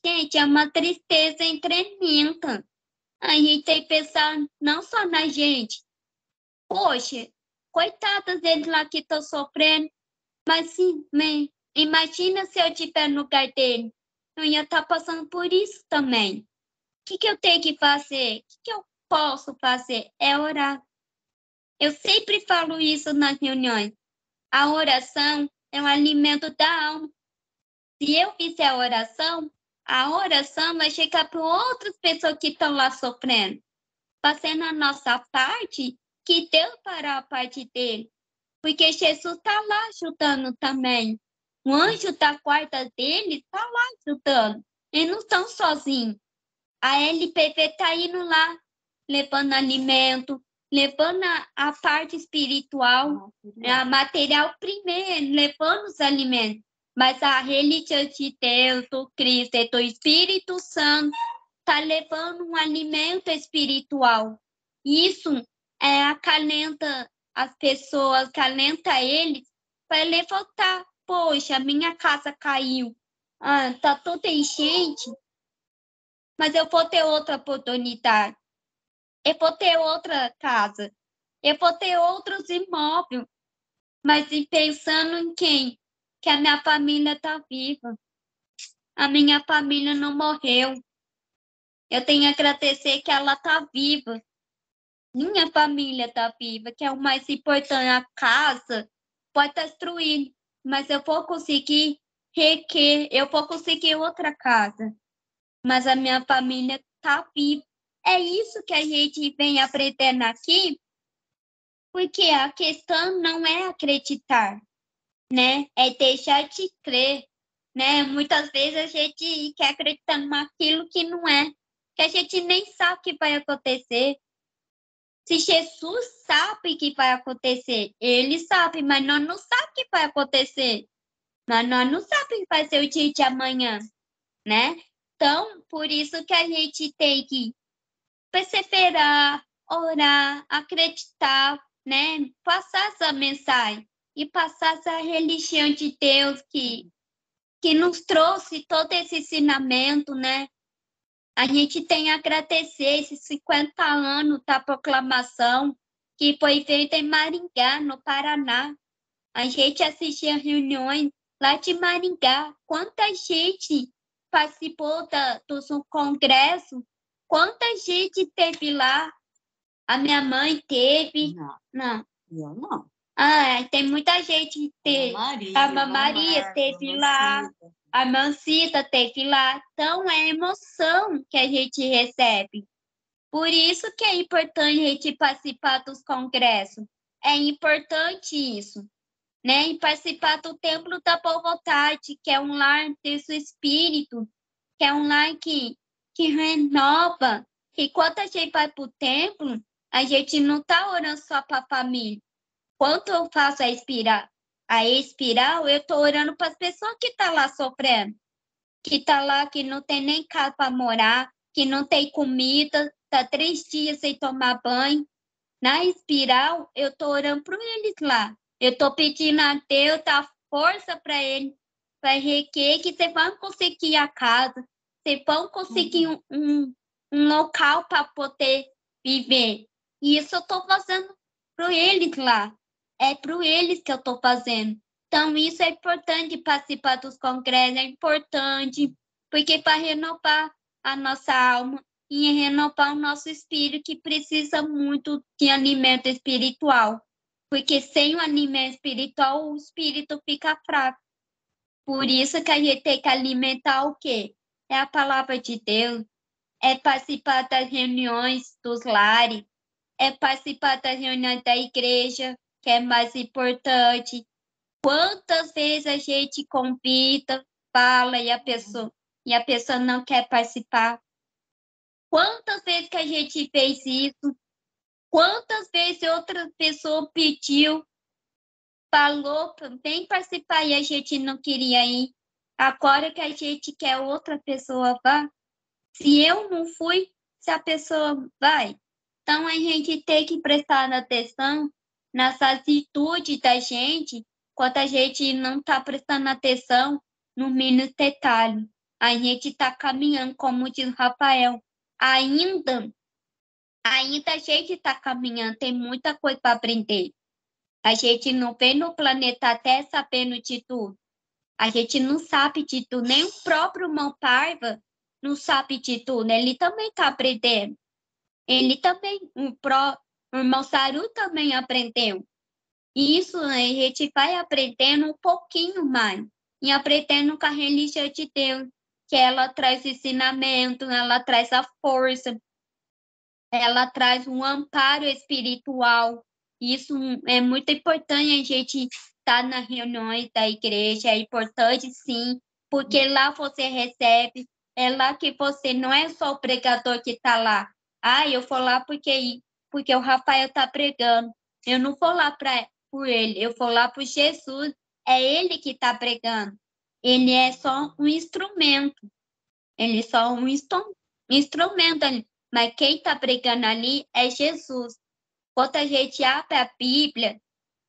Gente, é uma tristeza tremenda. A gente tem que pensar não só na gente. Poxa, coitadas deles lá que estão sofrendo. Mas sim, imagina se eu estiver no lugar dele. Eu ia estar passando por isso também. O que eu tenho que fazer? O que eu posso fazer? É orar. Eu sempre falo isso nas reuniões. A oração é um alimento da alma. Se eu fizer a oração vai chegar para outras pessoas que estão lá sofrendo. Fazendo a nossa parte, que Deus fará a parte dele. Porque Jesus está lá ajudando também. O anjo da guarda dele está lá ajudando. Eles não estão sozinhos. A LPV está indo lá, levando alimento, levando a parte espiritual, a material primeiro, levando os alimentos. Mas a religião de Deus, do Cristo e do Espírito Santo está levando um alimento espiritual. Isso acalenta as pessoas, acalenta eles para levantar. Poxa, minha casa caiu. Tá toda enchente, mas eu vou ter outra oportunidade. Eu vou ter outra casa. Eu vou ter outros imóveis. mas e pensando em quem? Que a minha família está viva. A minha família não morreu. Eu tenho que agradecer que ela está viva. Minha família está viva, que é o mais importante. A casa pode estar destruída, mas eu vou conseguir eu vou conseguir outra casa. Mas a minha família está viva. É isso que a gente vem aprendendo aqui, porque a questão não é acreditar, né? É deixar de crer, né? Muitas vezes a gente quer acreditar naquilo que não é, que a gente nem sabe o que vai acontecer. Se Jesus sabe o que vai acontecer, ele sabe, mas nós não sabemos o que vai acontecer. Mas nós não sabemos o que vai ser o dia de amanhã, né? Então, por isso que a gente tem que perseverar, orar, acreditar, né? Passar essa mensagem e passar essa religião de Deus que nos trouxe todo esse ensinamento, né? A gente tem a agradecer esses 50 anos da proclamação que foi feita em Maringá, no Paraná. A gente assistia reuniões lá de Maringá. Quanta gente participou dos congressos, quanta gente teve lá. A minha mãe teve. Não. Eu não. Ah, tem muita gente que teve. A Irmã Maria teve lá. A Mancita teve lá. Então, é emoção que a gente recebe. Por isso que é importante a gente participar dos congressos. É importante isso, né? E participar do Templo da Boa Vontade, que é um lar desse espírito, que é um lar que renova. Que quando a gente vai para o templo, a gente não está orando só para a família. Quando eu faço a espiral, eu estou orando para as pessoas que estão lá sofrendo, que estão lá, que não tem nem casa para morar, que não tem comida, está 3 dias sem tomar banho. Na espiral, eu estou orando por eles lá. Eu estou pedindo a Deus dar força para eles, para que vocês vão conseguir a casa, vocês vão conseguir um local para poder viver. E isso eu estou fazendo para eles lá. É para eles que eu estou fazendo. Então, isso é importante, participar dos congressos, é importante, porque para renovar a nossa alma e renovar o nosso espírito, que precisa muito de alimento espiritual. Porque sem o alimento espiritual, o espírito fica fraco. Por isso que a gente tem que alimentar o quê? É a palavra de Deus, é participar das reuniões dos lares, é participar das reuniões da igreja, que é mais importante. Quantas vezes a gente convida, fala e a pessoa não quer participar? Quantas vezes que a gente fez isso? Quantas vezes outra pessoa pediu, falou, vem participar e a gente não queria ir? Agora que a gente quer outra pessoa vá, se eu não fui, se a pessoa vai. Então, a gente tem que prestar atenção nas atitudes da gente, quando a gente não está prestando atenção no mínimo detalhe. A gente está caminhando, como diz Rafael. Ainda a gente está caminhando, tem muita coisa para aprender. A gente não vem no planeta Terra sabendo de tudo. A gente não sabe de tudo, nem o próprio irmão Parva não sabe de tudo. Ele também está aprendendo. Ele também, o irmão Saru também aprendeu. Isso a gente vai aprendendo um pouquinho mais. E aprendendo com a religião de Deus, que ela traz ensinamento, ela traz a força, ela traz um amparo espiritual. Isso é muito importante a gente estar nas reuniões da igreja, é importante sim, porque lá você recebe, é lá que você não é só o pregador que está lá. Ah, eu vou lá porque o Rafael está pregando. Eu não vou lá por ele, eu vou lá por Jesus. É ele que está pregando. Ele é só um instrumento. Ele é só um instrumento ali. Mas quem está pregando ali é Jesus. Quando a gente abre a Bíblia,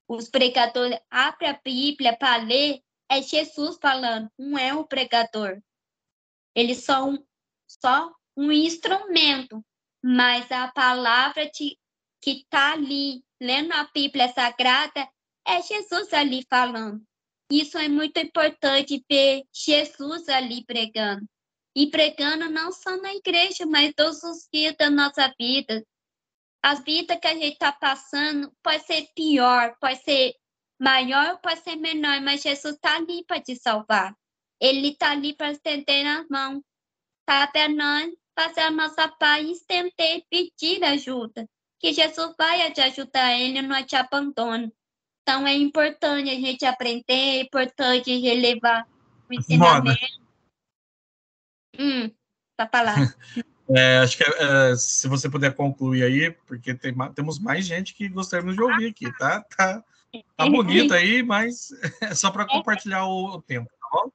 os pregadores abrem a Bíblia para ler, é Jesus falando, não é o pregador. Eles são só um instrumento, mas a palavra que está ali, lendo a Bíblia Sagrada, é Jesus ali falando. Isso é muito importante ver Jesus ali pregando. E pregando não só na igreja, mas todos os dias da nossa vida. As vidas que a gente está passando pode ser pior, pode ser maior, pode ser menor, mas Jesus está ali para te salvar. Ele está ali para estender as mãos. Está para nós fazer a nossa parte, estender, pedir ajuda. Que Jesus vai te ajudar, Ele não te abandona. Então, é importante a gente aprender, é importante a gente levar o ensinamento. Para falar. Acho que se você puder concluir aí, porque temos mais gente que gostaríamos de ouvir aqui, tá? Tá bonito aí, mas é só para compartilhar o tempo, tá bom?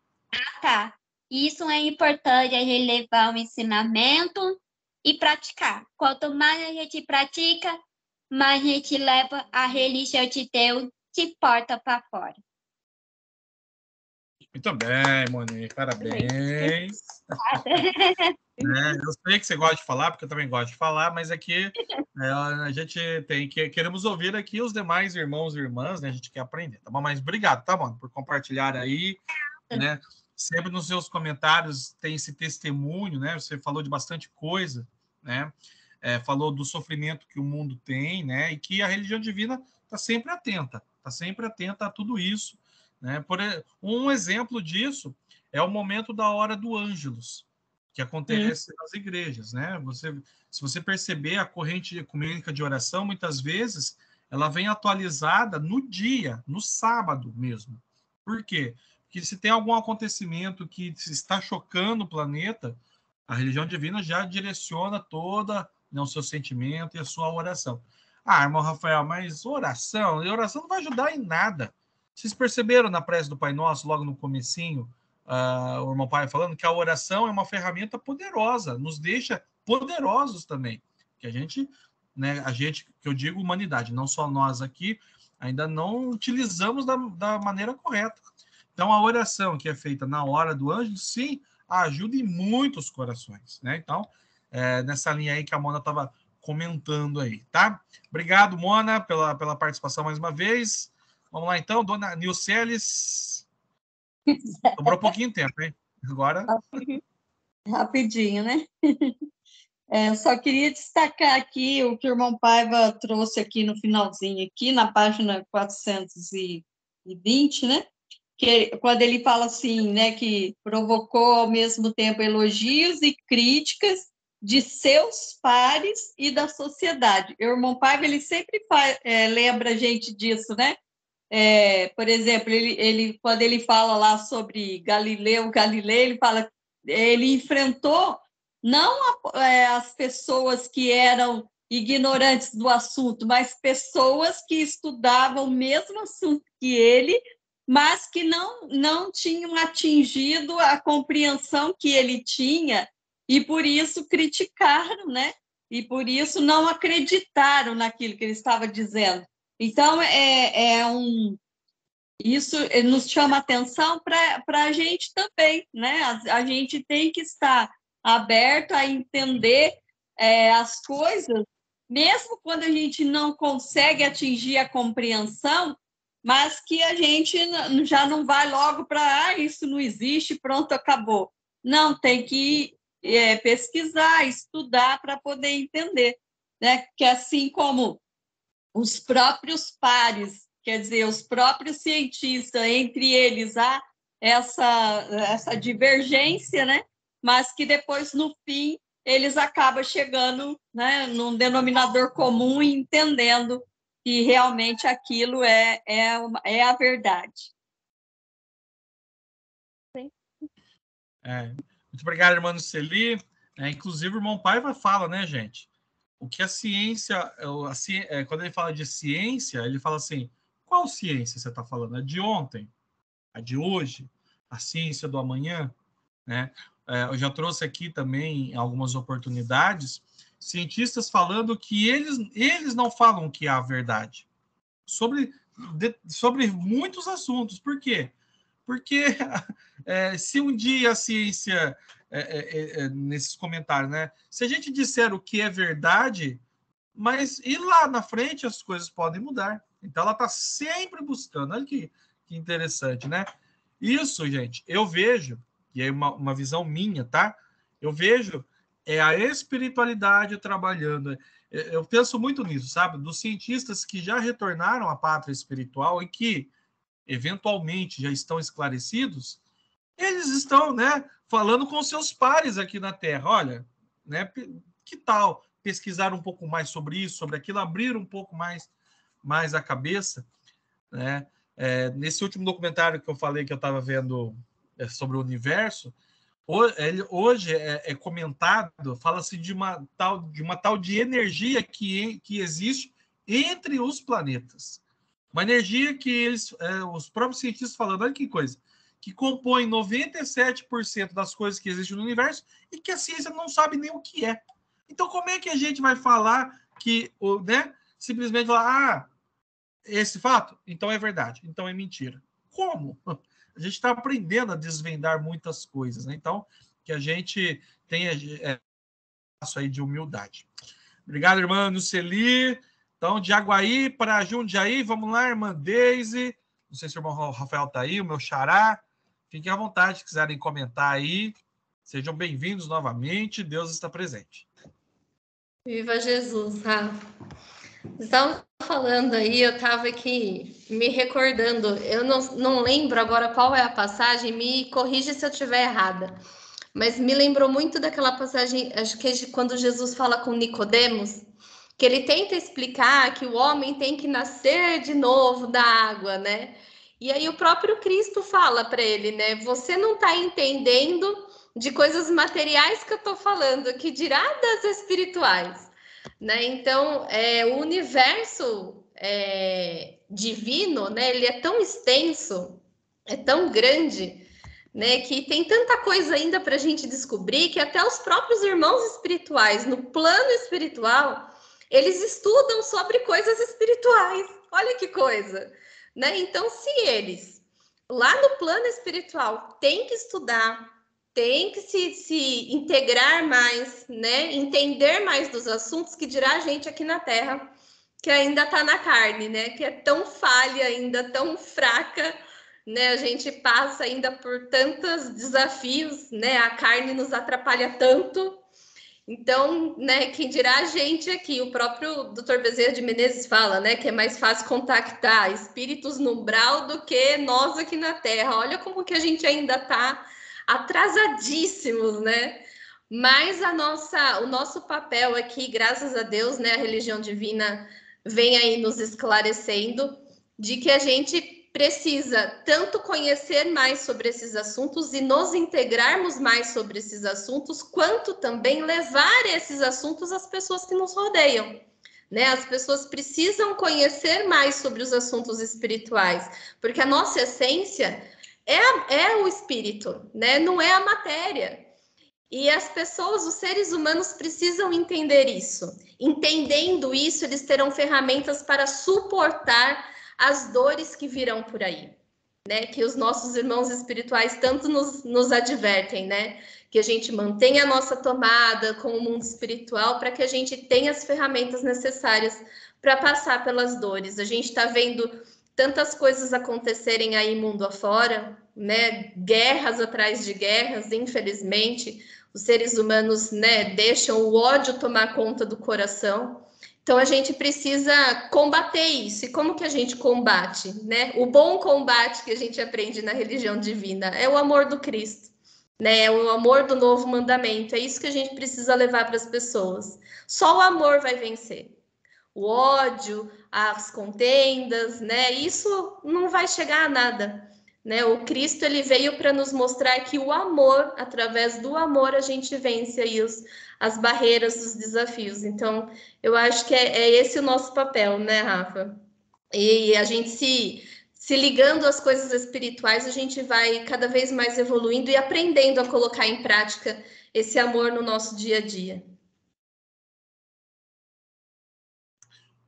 Tá. Isso é importante a gente levar o ensinamento e praticar. Quanto mais a gente pratica, mais a gente leva a religião de Deus de porta para fora. Muito bem, Monique, parabéns. Eu sei que você gosta de falar, porque eu também gosto de falar, mas aqui a gente queremos ouvir aqui os demais irmãos e irmãs, né? A gente quer aprender, tá bom? Mas obrigado, tá bom, por compartilhar aí, né? Sempre nos seus comentários tem esse testemunho, né? Você falou de bastante coisa, né? Falou do sofrimento que o mundo tem, né? E que a religião divina está sempre atenta a tudo isso, né? Um exemplo disso é o momento da hora do Ângelus, que acontece nas igrejas, né? Se você perceber, a corrente ecumênica de oração, muitas vezes, ela vem atualizada no dia, no sábado mesmo. Por quê? Porque se tem algum acontecimento que está chocando o planeta, a religião divina já direciona toda, né, o seu sentimento e a sua oração. Irmão Rafael, mas oração não vai ajudar em nada. Vocês perceberam na prece do Pai Nosso, logo no comecinho, o irmão Pai falando que a oração é uma ferramenta poderosa, nos deixa poderosos também. Que a gente, que eu digo humanidade, não só nós aqui, ainda não utilizamos da maneira correta. Então, a oração que é feita na hora do anjo, sim, ajuda em muitos corações, né? Então, nessa linha aí que a Mona estava comentando aí, tá? Obrigado, Mona, pela participação mais uma vez. Vamos lá, então, dona Nilceles. Sobrou pouquinho tempo, hein? Agora... Rapidinho, né? Só queria destacar aqui o que o irmão Paiva trouxe aqui no finalzinho, aqui na página 420, né? Quando ele fala assim, né, que provocou ao mesmo tempo elogios e críticas de seus pares e da sociedade. O irmão Paiva, ele sempre lembra a gente disso, né? Por exemplo, ele quando ele fala lá sobre Galileu Galilei, ele fala, ele enfrentou não as pessoas que eram ignorantes do assunto, mas pessoas que estudavam o mesmo assunto que ele, mas que não tinham atingido a compreensão que ele tinha, e por isso criticaram, né? E por isso não acreditaram naquilo que ele estava dizendo. Então, isso nos chama atenção para a gente também, né? A gente tem que estar aberto a entender as coisas, mesmo quando a gente não consegue atingir a compreensão, mas que a gente já não vai logo para isso não existe, pronto, acabou. Não, tem que pesquisar, estudar para poder entender, né? Que assim como os próprios pares, quer dizer, os próprios cientistas, entre eles há essa divergência, né? Mas que depois, no fim, eles acabam chegando, né, num denominador comum e entendendo que realmente aquilo é a verdade. Muito obrigado, irmã Celi. Inclusive, o irmão Paiva fala, né, gente? O que a ciência, quando ele fala de ciência, ele fala assim, qual ciência você está falando? A de ontem? A de hoje? A ciência do amanhã? Né? Eu já trouxe aqui também, em algumas oportunidades, cientistas falando que eles não falam que é a verdade sobre muitos assuntos. Por quê? Porque se um dia a ciência, nesses comentários, né? Se a gente disser o que é verdade, mas e lá na frente as coisas podem mudar. Então ela está sempre buscando. Olha que interessante, né? Isso, gente, eu vejo, e é uma visão minha, tá? Eu vejo a espiritualidade trabalhando. Eu penso muito nisso, sabe? Dos cientistas que já retornaram à pátria espiritual e que, eventualmente, já estão esclarecidos, eles estão, né, falando com seus pares aqui na Terra. Olha, né, que tal pesquisar um pouco mais sobre isso, sobre aquilo, abrir um pouco mais a cabeça, né? Nesse último documentário que eu falei que eu estava vendo sobre o universo, hoje é comentado, fala-se de uma tal de energia que existe entre os planetas. Uma energia que os próprios cientistas falando, olha que coisa, que compõe 97% das coisas que existem no universo e que a ciência não sabe nem o que é. Então, como é que a gente vai falar que, né, simplesmente falar, esse fato? Então é verdade, então é mentira. Como? A gente está aprendendo a desvendar muitas coisas, né? Então, que a gente tenha isso aí de humildade. Obrigado, irmã Nuceli. Então, de Aguaí para Jundiaí, vamos lá, irmã Deise. Não sei se o irmão Rafael está aí, o meu xará. Fiquem à vontade, se quiserem comentar aí. Sejam bem-vindos novamente. Deus está presente. Viva Jesus, Rafa. Estavam falando aí, eu estava aqui me recordando. Eu não lembro agora qual é a passagem, me corrija se eu estiver errada. Mas me lembrou muito daquela passagem, acho que é quando Jesus fala com Nicodemos, que ele tenta explicar que o homem tem que nascer de novo da água, né? E aí o próprio Cristo fala para ele, né? Você não está entendendo de coisas materiais que eu estou falando, que dirá das espirituais, né? Então, o universo divino, né? Ele é tão extenso, é tão grande, né, que tem tanta coisa ainda para a gente descobrir que até os próprios irmãos espirituais, no plano espiritual, eles estudam sobre coisas espirituais. Olha que coisa, né? Então, se eles, lá no plano espiritual, têm que estudar, têm que se integrar mais, né? Entender mais dos assuntos, que dirá a gente aqui na Terra, que ainda está na carne, né? Que é tão falha ainda, tão fraca, né? A gente passa ainda por tantos desafios, né? A carne nos atrapalha tanto. Então, né, quem dirá a gente aqui, o próprio Dr. Bezerra de Menezes fala, né, que é mais fácil contactar espíritos no umbral do que nós aqui na Terra. Olha como que a gente ainda está atrasadíssimos, né? Mas o nosso papel aqui, graças a Deus, né, a religião divina vem aí nos esclarecendo de que a gente precisa tanto conhecer mais sobre esses assuntos e nos integrarmos mais sobre esses assuntos, quanto também levar esses assuntos às pessoas que nos rodeiam, né? As pessoas precisam conhecer mais sobre os assuntos espirituais, porque a nossa essência é o espírito, né? Não é a matéria. E as pessoas, os seres humanos, precisam entender isso. Entendendo isso, eles terão ferramentas para suportar as dores que virão por aí, né? Que os nossos irmãos espirituais tanto nos advertem, né? Que a gente mantenha a nossa tomada com o mundo espiritual para que a gente tenha as ferramentas necessárias para passar pelas dores. A gente está vendo tantas coisas acontecerem aí mundo afora, né? Guerras atrás de guerras, infelizmente. Os seres humanos, né, deixam o ódio tomar conta do coração. Então, a gente precisa combater isso. E como que a gente combate, né? O bom combate que a gente aprende na religião divina é o amor do Cristo, né? É o amor do novo mandamento. É isso que a gente precisa levar para as pessoas. Só o amor vai vencer. O ódio, as contendas, né? Isso não vai chegar a nada, né? O Cristo, ele veio para nos mostrar que o amor, através do amor, a gente vence aí as barreiras, os desafios. Então, eu acho que é esse o nosso papel, né, Rafa? E a gente se ligando às coisas espirituais, a gente vai cada vez mais evoluindo e aprendendo a colocar em prática esse amor no nosso dia a dia.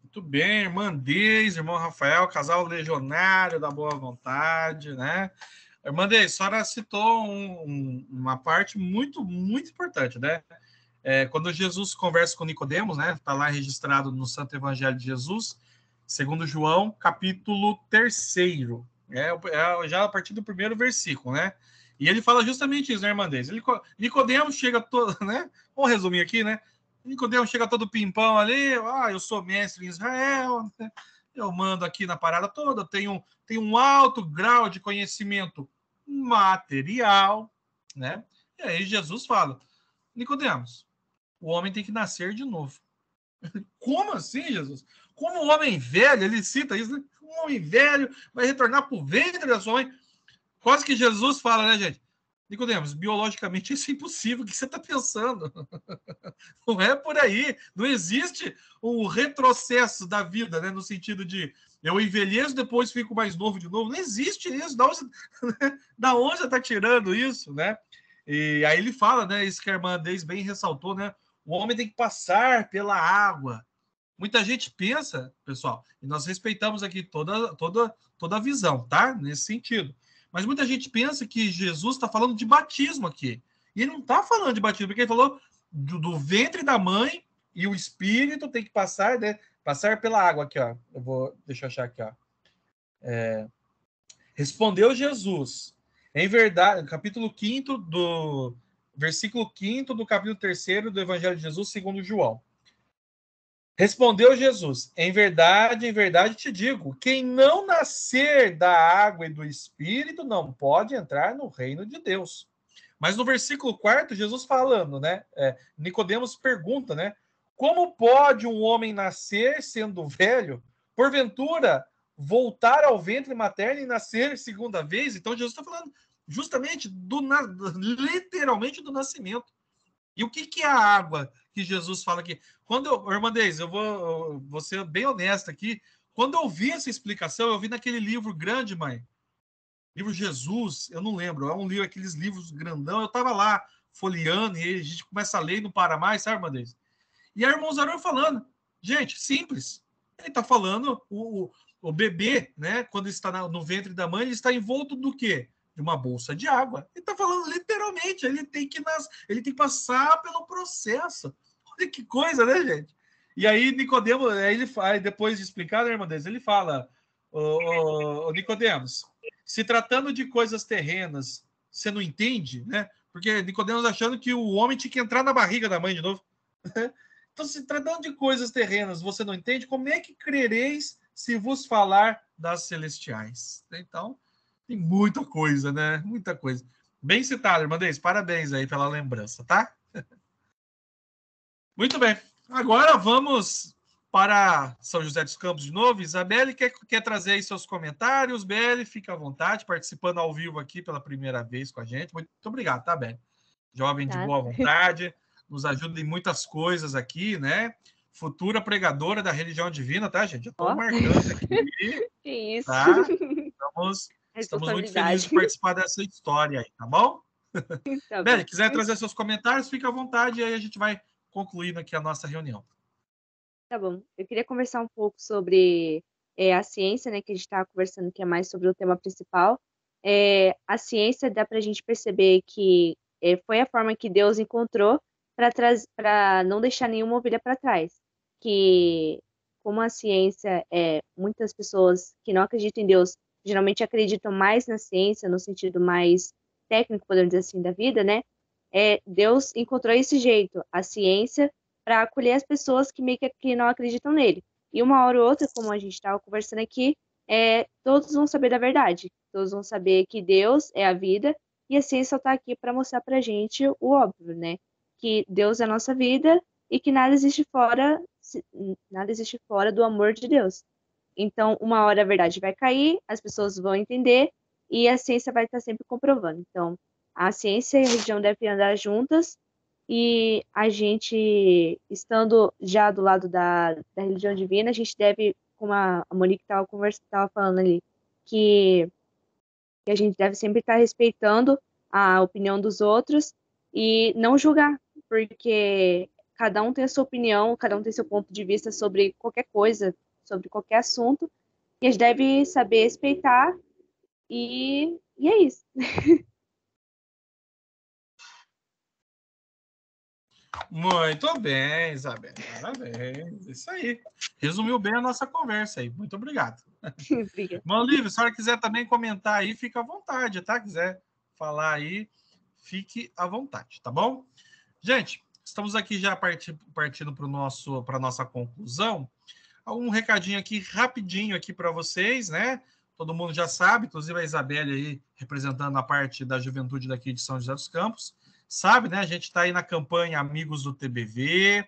Muito bem, irmã Deise, irmão Rafael, casal legionário da boa vontade, né? Irmã Deise, a senhora citou uma parte muito, muito importante, né? Quando Jesus conversa com Nicodemos, né? Está lá registrado no Santo Evangelho de Jesus, segundo João, capítulo 3, já a partir do 1º versículo, né? E ele fala justamente isso, né, irmandez? Nicodemos chega todo, né? Vamos resumir aqui, né? Nicodemos chega todo pimpão ali, eu sou mestre em Israel, né? Eu mando aqui na parada toda, tenho um alto grau de conhecimento material, né? E aí Jesus fala, Nicodemos, o homem tem que nascer de novo. Como assim, Jesus? Como um homem velho, ele cita isso, né? Um homem velho vai retornar para o ventre da sua mãe. Quase que Jesus fala, né, gente? Nicodemos, biologicamente isso é impossível. O que você está pensando? Não é por aí. Não existe um retrocesso da vida, né? No sentido de eu envelheço, depois fico mais novo de novo. Não existe isso. Da onde você está tirando isso, né? E aí ele fala, né? Isso que a irmã Deis bem ressaltou, né? O homem tem que passar pela água. Muita gente pensa, pessoal, e nós respeitamos aqui toda a visão, tá? Nesse sentido. Mas muita gente pensa que Jesus está falando de batismo aqui. E ele não está falando de batismo, porque ele falou do ventre da mãe e o espírito tem que passar, né? Passar pela água aqui, ó. Deixa eu achar aqui, ó. Respondeu Jesus, em verdade, capítulo 5 do versículo 5 do capítulo 3 do Evangelho de Jesus, segundo João. Respondeu Jesus, em verdade te digo, quem não nascer da água e do Espírito não pode entrar no reino de Deus. Mas no versículo 4, Jesus falando, né? Nicodemos pergunta, né? Como pode um homem nascer sendo velho, porventura voltar ao ventre materno e nascer segunda vez? Então Jesus está falando justamente literalmente do nascimento. E o que é a água que Jesus fala aqui? Irmã Deis, eu vou ser bem honesta aqui. Quando eu vi essa explicação, eu vi naquele livro grande, mãe. Livro Jesus, eu não lembro. É um livro, aqueles livros grandão. Eu estava lá folheando e a gente começa a ler e não para mais, sabe, irmã Deis? E a irmã Zarão falando. Gente, simples. Ele está falando, o bebê, né, quando está no ventre da mãe, ele está envolto do quê? De uma bolsa de água. Ele está falando literalmente, ele tem que passar pelo processo. Olha que coisa, né, gente? E aí, Nicodemos, depois de explicar, né, irmã Deus, ele fala, Nicodemos, se tratando de coisas terrenas, você não entende, né? Porque Nicodemos achando que o homem tinha que entrar na barriga da mãe de novo. Então, se tratando de coisas terrenas, você não entende, como é que crereis se vos falar das celestiais? Então, tem muita coisa, né? Muita coisa. Bem citado, irmã Deis. Parabéns aí pela lembrança, tá? Muito bem. Agora vamos para São José dos Campos de novo. Isabelle quer trazer aí seus comentários. Belle, fica à vontade, participando ao vivo aqui pela primeira vez com a gente. Muito obrigado, tá, Belle? Jovem de boa vontade, nos ajuda em muitas coisas aqui, né? Futura pregadora da religião divina, tá, gente? Eu estou marcando aqui. Que isso. Tá? Estamos muito felizes de participar dessa história aí, tá bom? Tá Belle, bom. quiser trazer seus comentários, fica à vontade e aí a gente vai concluindo aqui a nossa reunião. Tá bom. Eu queria conversar um pouco sobre a ciência, né, que a gente estava conversando, que é mais sobre o tema principal. A ciência dá para a gente perceber que foi a forma que Deus encontrou para não deixar nenhuma ovelha para trás. Que, como a ciência, muitas pessoas que não acreditam em Deus geralmente acreditam mais na ciência, no sentido mais técnico, podemos dizer assim, da vida, né? Deus encontrou esse jeito, a ciência, para acolher as pessoas que meio que não acreditam nele. E uma hora ou outra, como a gente estava conversando aqui, todos vão saber da verdade. Todos vão saber que Deus é a vida e a ciência está aqui para mostrar para a gente o óbvio, né? Que Deus é a nossa vida e que nada existe fora do amor de Deus. Então, uma hora a verdade vai cair, as pessoas vão entender e a ciência vai estar sempre comprovando. Então, a ciência e a religião devem andar juntas e a gente, estando já do lado da religião divina, a gente deve, como a Monique estava falando ali, que a gente deve sempre estar respeitando a opinião dos outros e não julgar, porque cada um tem a sua opinião, cada um tem seu ponto de vista sobre qualquer coisa, sobre qualquer assunto, e a gente deve saber respeitar, e é isso. Muito bem, Isabel. Parabéns. Isso aí. Resumiu bem a nossa conversa aí. Muito obrigado. Obrigada. Irmão Olívio, se a senhora quiser também comentar aí, fica à vontade, tá? Quiser falar aí, fique à vontade, tá bom? Gente, estamos aqui já partindo para a nossa conclusão. Um recadinho aqui, rapidinho aqui para vocês, né? Todo mundo já sabe, inclusive a Isabelle aí, representando a parte da juventude daqui de São José dos Campos, sabe, né? A gente está aí na campanha Amigos do TBV.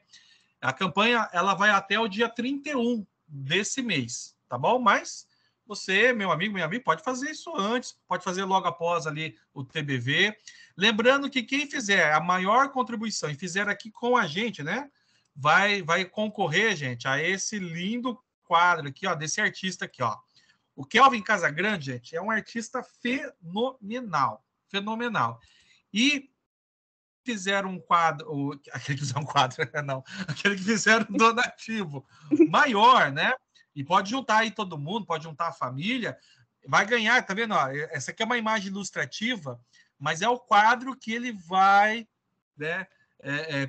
A campanha, ela vai até o dia 31 desse mês, tá bom? Mas você, meu amigo, minha amiga, pode fazer isso antes, pode fazer logo após ali o TBV. Lembrando que quem fizer a maior contribuição e fizer aqui com a gente, né? Vai concorrer, gente, a esse lindo quadro aqui, ó, desse artista aqui, ó. O Kelvin Casagrande, gente, é um artista fenomenal, fenomenal. E fizeram um quadro, aquele que fizer um quadro, não, aquele que fizeram um donativo maior, né? E pode juntar aí todo mundo, pode juntar a família, vai ganhar, tá vendo? Ó, essa aqui é uma imagem ilustrativa, mas é o quadro que ele vai, né,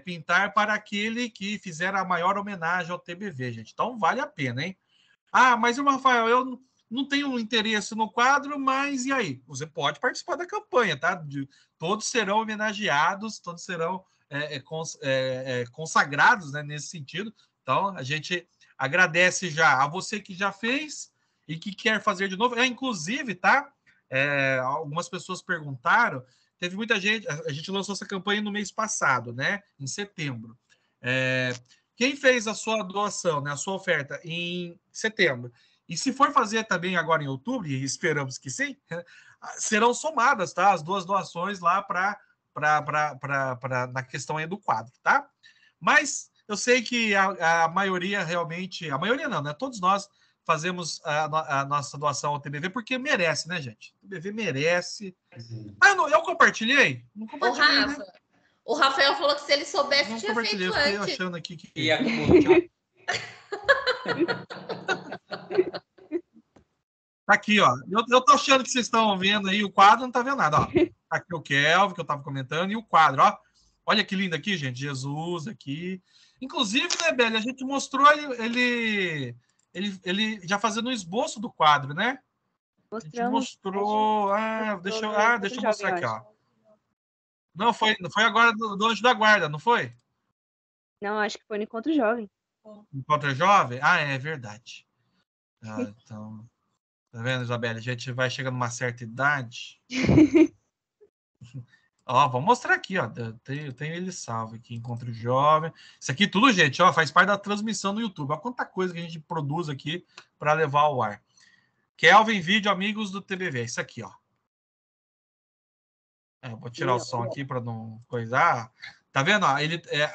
pintar para aquele que fizer a maior homenagem ao TBV, gente. Então vale a pena, hein? Ah, mas, irmão Rafael, eu não tenho interesse no quadro, mas e aí? Você pode participar da campanha, tá? Todos serão homenageados, todos serão consagrados, né, nesse sentido. Então, a gente agradece já a você que já fez e que quer fazer de novo. Inclusive, tá? Algumas pessoas perguntaram, teve muita gente, a gente lançou essa campanha no mês passado, né? Em setembro. Quem fez a sua doação, né, a sua oferta em setembro, e se for fazer também agora em outubro, e esperamos que sim, serão somadas, tá? As duas doações lá na questão aí do quadro, tá? Mas eu sei que a maioria realmente, a maioria não, né? Todos nós fazemos a nossa doação ao TBV porque merece, né, gente? O TBV merece. Eu compartilhei? Não compartilhei, Rafa, né? O Rafael falou que se ele soubesse, não tinha feito eu antes. Fiquei achando aqui que... Tá aqui, ó. Eu tô achando que vocês estão vendo aí o quadro, não tá vendo nada, ó. Tá aqui o Kelvin, que eu tava comentando, e o quadro, ó. Olha que lindo aqui, gente. Jesus aqui. Inclusive, né, Beli, a gente mostrou ele já fazendo um esboço do quadro, né? A gente mostrou. Deixa eu mostrar aqui, ó. Não, foi agora do Anjo da Guarda, não foi? Não, acho que foi no Encontro Jovem. Encontro Jovem? É verdade. Então. Tá vendo, Isabelle? A gente vai chegando numa certa idade. Ó, vou mostrar aqui, ó. Eu tenho ele salvo aqui, Encontro Jovem. Isso aqui tudo, gente, ó, faz parte da transmissão no YouTube. Olha quanta coisa que a gente produz aqui para levar ao ar. Kelvin Vídeo Amigos do TBV. Isso aqui, ó. Vou tirar o som aqui para não coisar. Tá vendo? Ó,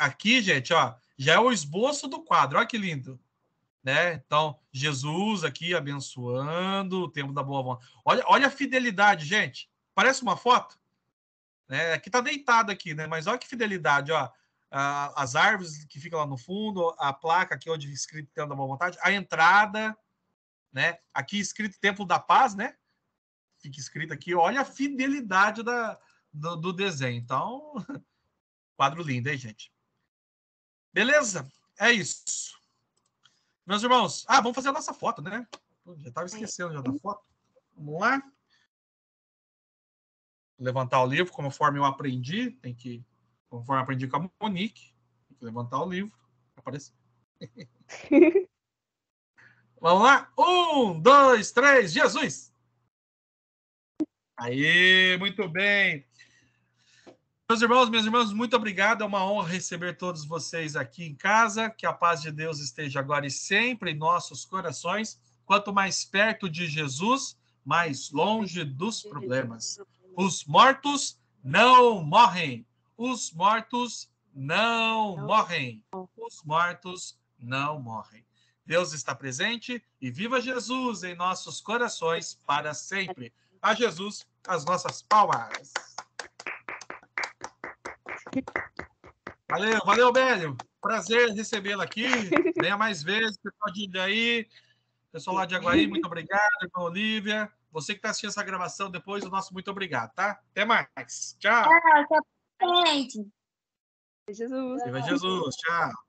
aqui, gente, ó, já é o esboço do quadro. Olha que lindo. Né? Então, Jesus aqui abençoando o tempo da boa vontade. Olha a fidelidade, gente. Parece uma foto? Né? Aqui tá deitado aqui, né? Mas olha que fidelidade, ó. As árvores que ficam lá no fundo, a placa aqui onde escrito Tempo da Boa Vontade, a entrada, né? Aqui escrito Templo da Paz, né? Fica escrito aqui. Olha a fidelidade do desenho. Então, quadro lindo, hein, gente? Beleza? É isso. Meus irmãos, vamos fazer a nossa foto, né? Já estava esquecendo já da foto. Vamos lá. Levantar o livro, conforme eu aprendi. Conforme eu aprendi com a Monique. Tem que levantar o livro. Aparecer. Vamos lá. 1, 2, 3, Jesus! Aí, muito bem. Meus irmãos, minhas irmãs, muito obrigado. É uma honra receber todos vocês aqui em casa. Que a paz de Deus esteja agora e sempre em nossos corações. Quanto mais perto de Jesus, mais longe dos problemas. Os mortos não morrem. Os mortos não morrem. Os mortos não morrem. Deus está presente e viva Jesus em nossos corações para sempre. A Jesus, as nossas palmas. Valeu, Bélio. Prazer recebê-la aqui. Venha mais vezes, pessoal de Ilhaí, pessoal lá de Aguaí, muito obrigado, irmã Olívia. Você que está assistindo essa gravação depois, o nosso muito obrigado, tá? Até mais. Tchau. Tchau, gente. Jesus. Viva Jesus, tchau.